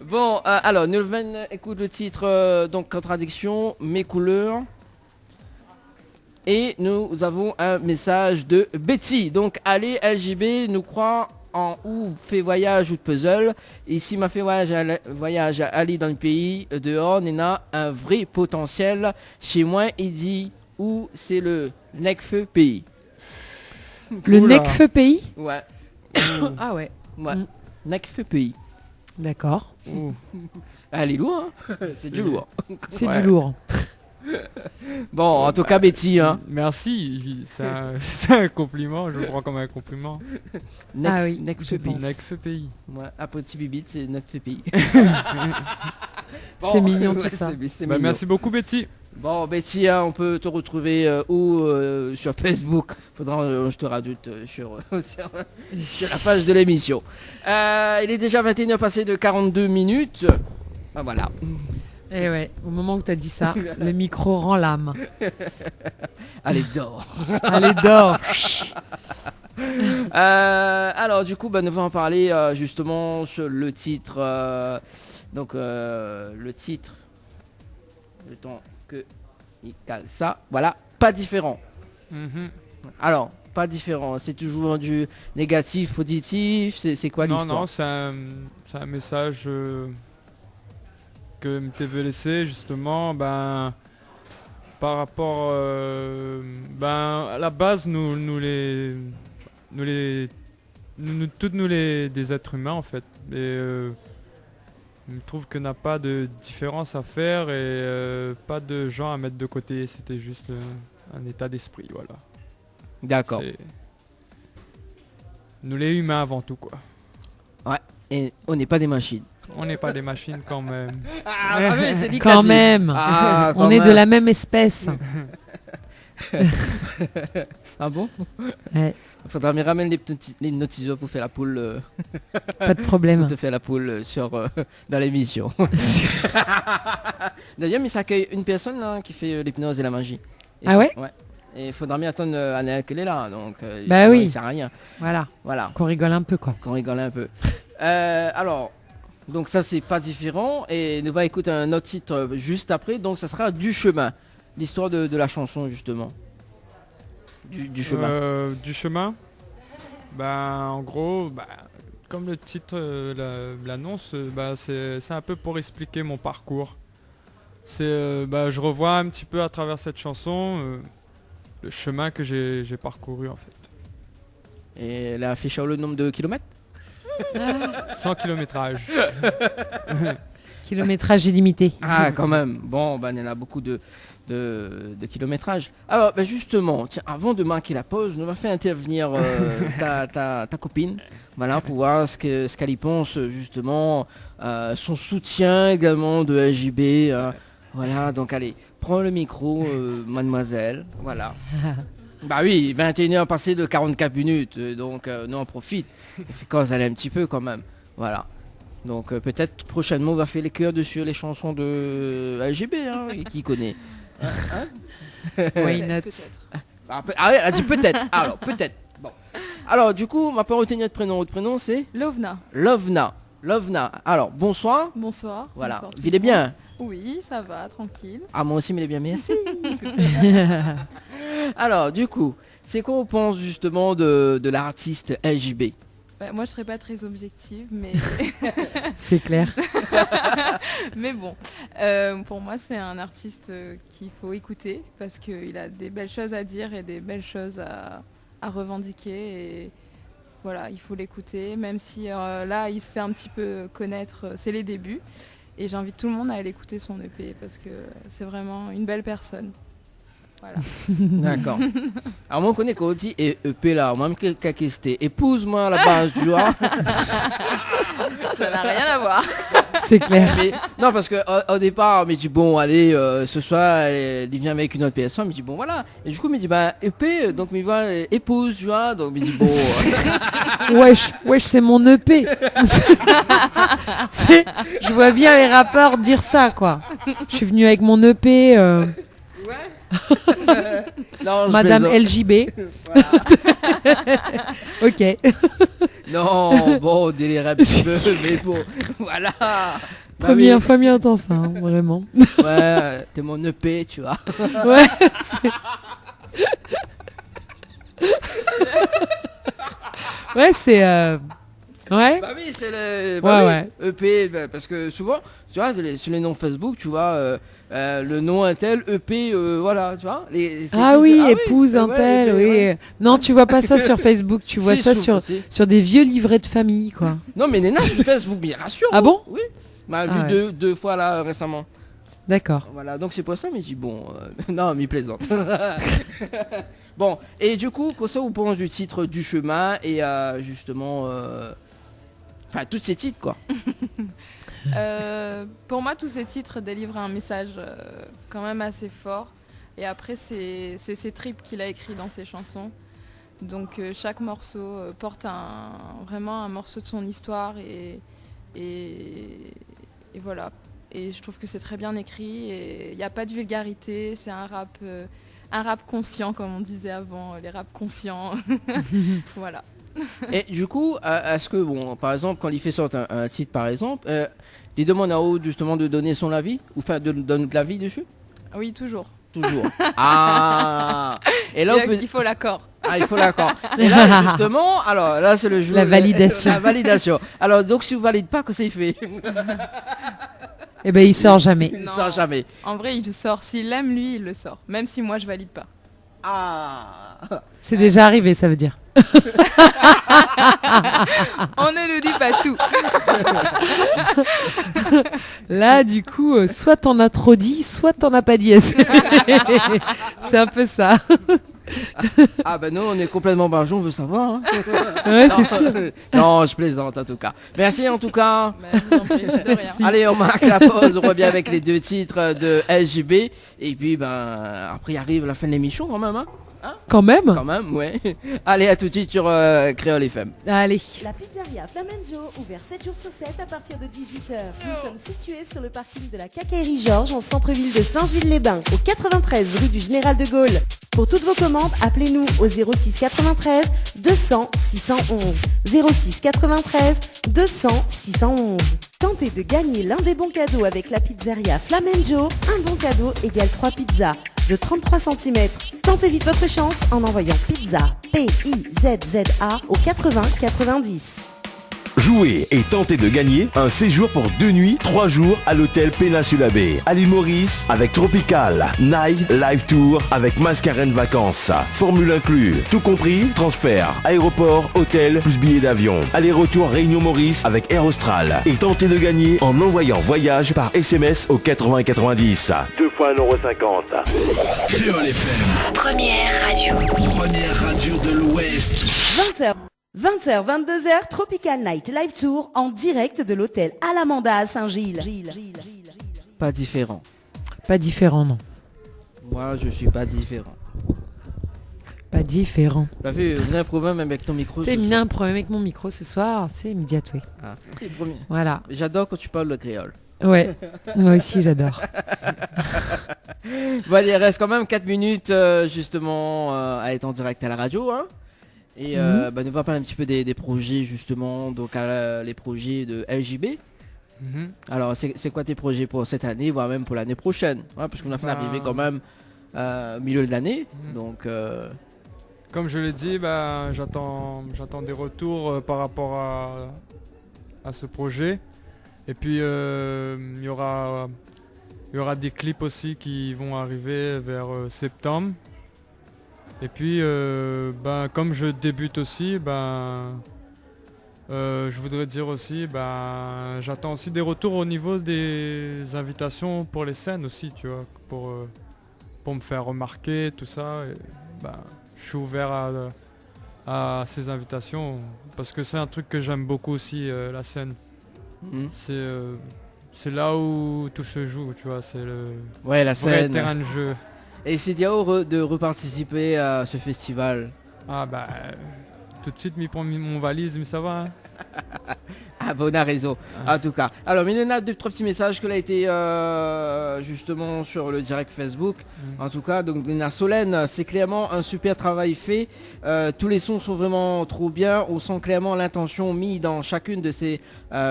Bon, alors, Nulven écoute le titre, donc Contradiction, Mes couleurs. Et nous avons un message de Betty. Donc, allez, LJB, nous croit en ou fait voyage ou de puzzle. Ici, m'a fait voyage à aller dans le pays. Dehors, on a un vrai potentiel. Chez moi, il dit où c'est le Necfeu pays. Le Oula. Necfeu pays. Ouais, Ah ouais. ouais. Mm. Necfeu pays. D'accord. Elle est lourde, hein. C'est du lourd. C'est Ouais. du lourd. Bon, en tout cas, Betty, hein. Merci, c'est un compliment, je le prends comme un compliment. Ah oui, Necfeu je pays. pense. Necfeu pays. Ouais, à Petit Bibit, c'est Necfeu pays. C'est mignon tout ouais, ça. c'est Bah, mignon. merci beaucoup Betty. Bon, Betty, hein, on peut te retrouver sur Facebook. Faudra je te rajoute sur la page de l'émission. Il est déjà 21h passé de 42 minutes. Ah, voilà. Et ouais, au moment où tu as dit ça, le micro rend l'âme. Allez, dors. Allez, dors. Alors, du coup, nous allons en parler justement sur le titre. Le titre. Le temps que il cale ça. Voilà, pas différent. Mhm. Alors, pas différent. C'est toujours du négatif, positif. C'est quoi Non, l'histoire? non, c'est un message que MT veut laisser justement, par rapport, à la base, nous des êtres humains en fait. Et je trouve que n'a pas de différence à faire et pas de gens à mettre de côté. C'était juste un état d'esprit, voilà. D'accord. Nous les humains avant tout quoi. Ouais. Et on n'est pas des machines. On n'est pas des machines quand même. Ah, oui, c'est dit Quand qu'a dit. même. Ah, quand On est de même. la même espèce. Ah bon? Ouais, Faudra me ramener les notices pour faire la poule. pas de problème. Pour te faire la poule dans l'émission. D'ailleurs, il s'accueille une personne là qui fait l'hypnose et la magie. Et Ah ouais? Ouais. Et il faudra bien attendre Anna qu'elle est là, donc Bah sinon, oui. il sert à rien. Voilà, Qu'on rigole un peu quoi. qu'on rigole un peu. Alors, donc ça c'est pas différent et nous va écouter un autre titre juste après, donc ça sera Du chemin. L'histoire de la chanson justement. Du chemin. Du chemin. En gros, comme le titre l'annonce, c'est un peu pour expliquer mon parcours. Je revois un petit peu à travers cette chanson le chemin que j'ai parcouru en fait. Et elle a affiché le nombre de kilomètres 100 kilométrage. Kilométrage illimité. Ah, quand même. Bon, il y en a beaucoup de kilométrage. Alors, justement, tiens, avant de marquer la pause, nous va faire intervenir ta copine, voilà, pour voir ce qu'elle y pense, justement, son soutien également de LJB. Voilà, donc allez, prends le micro, mademoiselle, voilà. Bah oui, 21h passé de 44 minutes, donc nous on profite. On fait cause aller un petit peu quand même, voilà. Donc peut-être prochainement on va faire les chœurs sur les chansons de LGB, hein, qui connaît. Why not? Ah ouais, elle a dit peut-être. Alors peut-être. Bon. Alors du coup, on va pas retenir notre prénom. Votre prénom c'est Lovna. Lovna. Alors bonsoir. Bonsoir. Voilà. Bonsoir, Il est bien. Oui, ça va, tranquille. Ah moi aussi, mais il est bien, merci. Alors du coup, c'est quoi on pense justement de l'artiste LJB? Moi je serais pas très objective, mais c'est clair. Mais bon, pour moi c'est un artiste qu'il faut écouter parce qu'il a des belles choses à dire et des belles choses à revendiquer et voilà, il faut l'écouter, même si là il se fait un petit peu connaître, c'est les débuts et j'invite tout le monde à aller écouter son EP parce que c'est vraiment une belle personne. Voilà. D'accord. Alors moi on connaît quand on dit EP là, moi même qu'à question, épouse-moi à la base, tu vois. Ça n'a rien à voir. C'est clair. Mais, non parce que au départ, on me dit bon allez, ce soir il vient avec une autre personne, il me dit bon voilà. Et du coup il me dit bah EP, donc il me voit épouse, tu vois, donc il me dit bon. Wesh, c'est mon EP. Je vois bien les rappeurs dire ça quoi. Je suis venu avec mon EP. Non, Madame LJB. Ok. Non, bon, délire un petit peu, mais bon, voilà. Première fois m'y entend ça, hein, vraiment. Ouais, t'es mon EP, tu vois. Ouais. Ouais, c'est... Ouais. Bah oui, c'est le ouais. EP, parce que souvent, tu vois, sur les noms Facebook, tu vois... le nom un tel, EP, voilà, tu vois. Épouse un tel, oui. Ouais. Non, tu vois pas ça sur Facebook, tu vois ça sur des vieux livrets de famille, quoi. Non, mais Néna sur Facebook, bien sûr. Ah bon? Oui. M'a vu deux fois là récemment. D'accord. Voilà, donc c'est pour ça, mais je dis bon, non, mais plaisante. Bon, et du coup, qu'est-ce que vous pensez du titre du chemin et justement, enfin, tous ces titres, quoi. Pour moi, tous ces titres délivrent un message quand même assez fort. Et après, c'est ses tripes qu'il a écrit dans ses chansons. Donc chaque morceau porte vraiment un morceau de son histoire. Et voilà. Et je trouve que c'est très bien écrit. Et il n'y a pas de vulgarité. C'est un rap conscient, comme on disait avant. Les raps conscients. Voilà. Et du coup, est-ce que, bon, par exemple, quand il fait sortir un titre, par exemple, il demande à haut justement de donner son avis, ou enfin de donner de l'avis dessus? Oui, toujours. Toujours. Ah. Et là, il faut l'accord. Ah, il faut l'accord. Et là, justement, alors là, c'est le jeu. La validation. La validation. Alors, donc, si vous validez pas, que ça il fait? Eh ben, il sort jamais. Il sort jamais. En vrai, il le sort. S'il l'aime, lui, il le sort. Même si moi, je valide pas. Ah. C'est déjà arrivé, ça veut dire. On ne nous dit pas tout. Là, du coup, soit t'en as trop dit, soit t'en as pas dit. C'est un peu ça. Ah ben non, on est complètement barjot, on veut savoir. Hein. Ouais, c'est sûr. Non, je plaisante en tout cas. Merci en tout cas. Je vous en prie, de rien. Allez, on marque la pause, on revient avec les deux titres de LJB. Et puis, après arrive la fin de l'émission quand même. Hein. Quand même. Quand même, ouais. Allez, à tout de suite sur Créole FM. Allez. La pizzeria Flamenjo, ouvert 7 jours sur 7 à partir de 18h. Nous sommes situés sur le parking de la Quincaillerie Georges en centre-ville de Saint-Gilles-les-Bains, au 93 rue du Général de Gaulle. Pour toutes vos commandes, appelez-nous au 06 93 200 611. 06 93 200 611. Tentez de gagner l'un des bons cadeaux avec la pizzeria Flamenjo. Un bon cadeau égale 3 pizzas de 33 cm. Tentez vite votre chance en envoyant pizza, P-I-Z-Z-A au 80 90. Jouez et tentez de gagner un séjour pour 2 nuits, 3 jours à l'hôtel Péninsula Bay à l'île Maurice avec Tropical, Night, Live Tour avec Mascarène Vacances. Formule inclus, tout compris, transfert, aéroport, hôtel, plus billets d'avion. Aller-retour Réunion Maurice avec Air Austral. Et tentez de gagner en envoyant voyage par SMS au 80 90. 2 fois 1,50 €. Créole FM. Première radio. Première radio de l'Ouest. 20h, 22h, Tropical Night Live Tour en direct de l'hôtel Alamanda à Saint-Gilles. Pas différent. Pas différent, non. Moi, je suis pas différent. Pas différent. T'as vu, vous avez un problème avec ton micro. Tu sais, il a un problème avec mon micro ce soir, c'est immédiatement. Ah, c'est le premier. Voilà. J'adore quand tu parles le créole. Ouais, moi aussi j'adore. Bon, il reste quand même 4 minutes justement à être en direct à la radio. Hein. Et nous va parler un petit peu des projets justement, donc les projets de LJB. Alors c'est quoi tes projets pour cette année, voire même pour l'année prochaine, hein, parce qu'on a fait arriver quand même au milieu de l'année. Donc comme je l'ai dit, j'attends des retours par rapport à ce projet. Et puis il y aura des clips aussi qui vont arriver vers septembre. Et puis comme je débute aussi, je voudrais dire aussi, j'attends aussi des retours au niveau des invitations pour les scènes aussi, tu vois, pour me faire remarquer, tout ça. Et, je suis ouvert à ces invitations parce que c'est un truc que j'aime beaucoup aussi, la scène. C'est là où tout se joue, tu vois, c'est le la vrai scène. terrain de jeu. Et c'est bien heureux de reparticiper à ce festival. Tout de suite, m'y prends mon valise, mais ça va. Hein. Ah bon, on a raison. En tout cas. Alors, mais il y en a 2-3 petits messages que là a été justement sur le direct Facebook. En tout cas, donc Solène, c'est clairement un super travail fait. Tous les sons sont vraiment trop bien. On sent clairement l'intention mise dans chacune de ces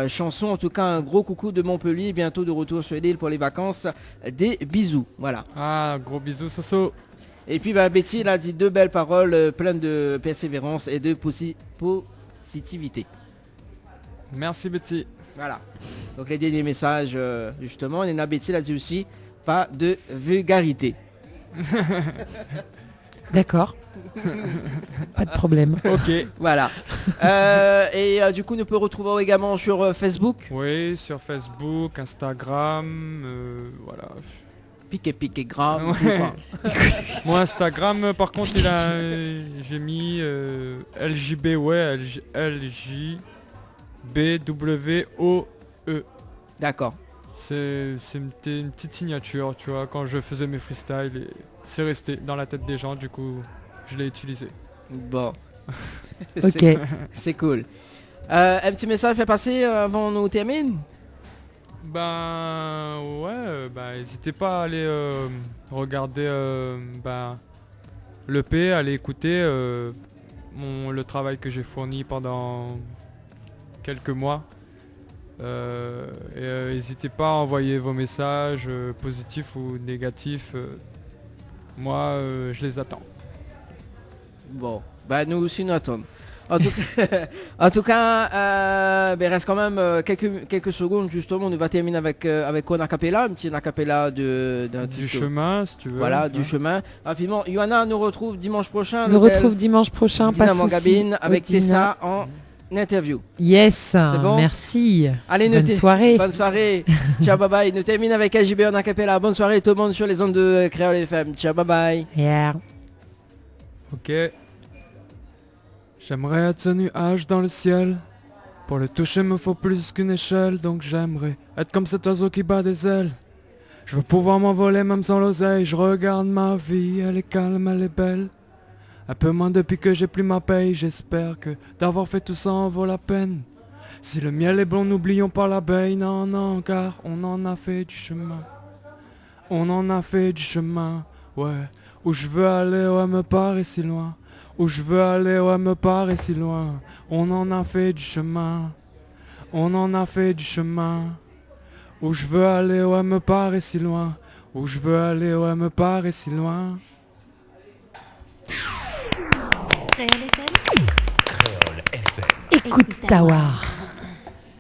chansons. En tout cas, un gros coucou de Montpellier. Bientôt de retour sur l'île pour les vacances. Des bisous. Voilà. Ah, gros bisous, Soso. Et puis Betty, elle a dit 2 belles paroles, pleines de persévérance et de positivité. Merci Betty. Voilà. Donc les derniers messages, justement, Nena Betty a dit aussi, pas de vulgarité. D'accord. Pas de problème. Ok. Voilà. Et du coup, nous pouvons retrouver également sur Facebook. Oui, sur Facebook, Instagram, voilà. Piqué gram. Moi Instagram par contre j'ai mis LJB, LJBWOE. D'accord. C'est une petite signature, tu vois, quand je faisais mes freestyles et c'est resté dans la tête des gens, du coup je l'ai utilisé. Bon. Ok. C'est cool. Un petit message fait passer avant nous termine. N'hésitez pas à aller regarder l'EP, aller écouter le travail que j'ai fourni pendant quelques mois. N'hésitez pas à envoyer vos messages positifs ou négatifs. Moi, je les attends. Bon, nous aussi nous attendons. En tout cas, il reste quand même quelques secondes justement. On va terminer avec un acapella, un petit acapella du chemin, si tu veux. Voilà, du chemin. Rapidement, Johanna nous retrouve dimanche prochain. Nous retrouve dimanche prochain, pas de soucis. Gabine avec Tessa en interview. Yes, c'est bon. Merci. Allez, bonne soirée. Bonne soirée. Ciao, bye bye. Nous termine avec LJB en acapella. Bonne soirée tout le monde sur les ondes de Créole FM. Ciao, bye bye. Yeah. Ok. J'aimerais être ce nuage dans le ciel. Pour le toucher me faut plus qu'une échelle. Donc j'aimerais être comme cet oiseau qui bat des ailes. Je veux pouvoir m'envoler même sans l'oseille. Je regarde ma vie, elle est calme, elle est belle. Un peu moins depuis que j'ai plus ma paye. J'espère que d'avoir fait tout ça en vaut la peine. Si le miel est bon, n'oublions pas l'abeille. Non, non, car on en a fait du chemin. On en a fait du chemin, ouais. Où je veux aller, ouais, me paraît si loin. Où je veux aller, ouais, me paraît si loin. On en a fait du chemin. On en a fait du chemin. Où je veux aller, ouais, me paraît si loin. Où je veux aller, ouais, me paraît si loin. Créole FM. Créole FM. Écoute Tawar.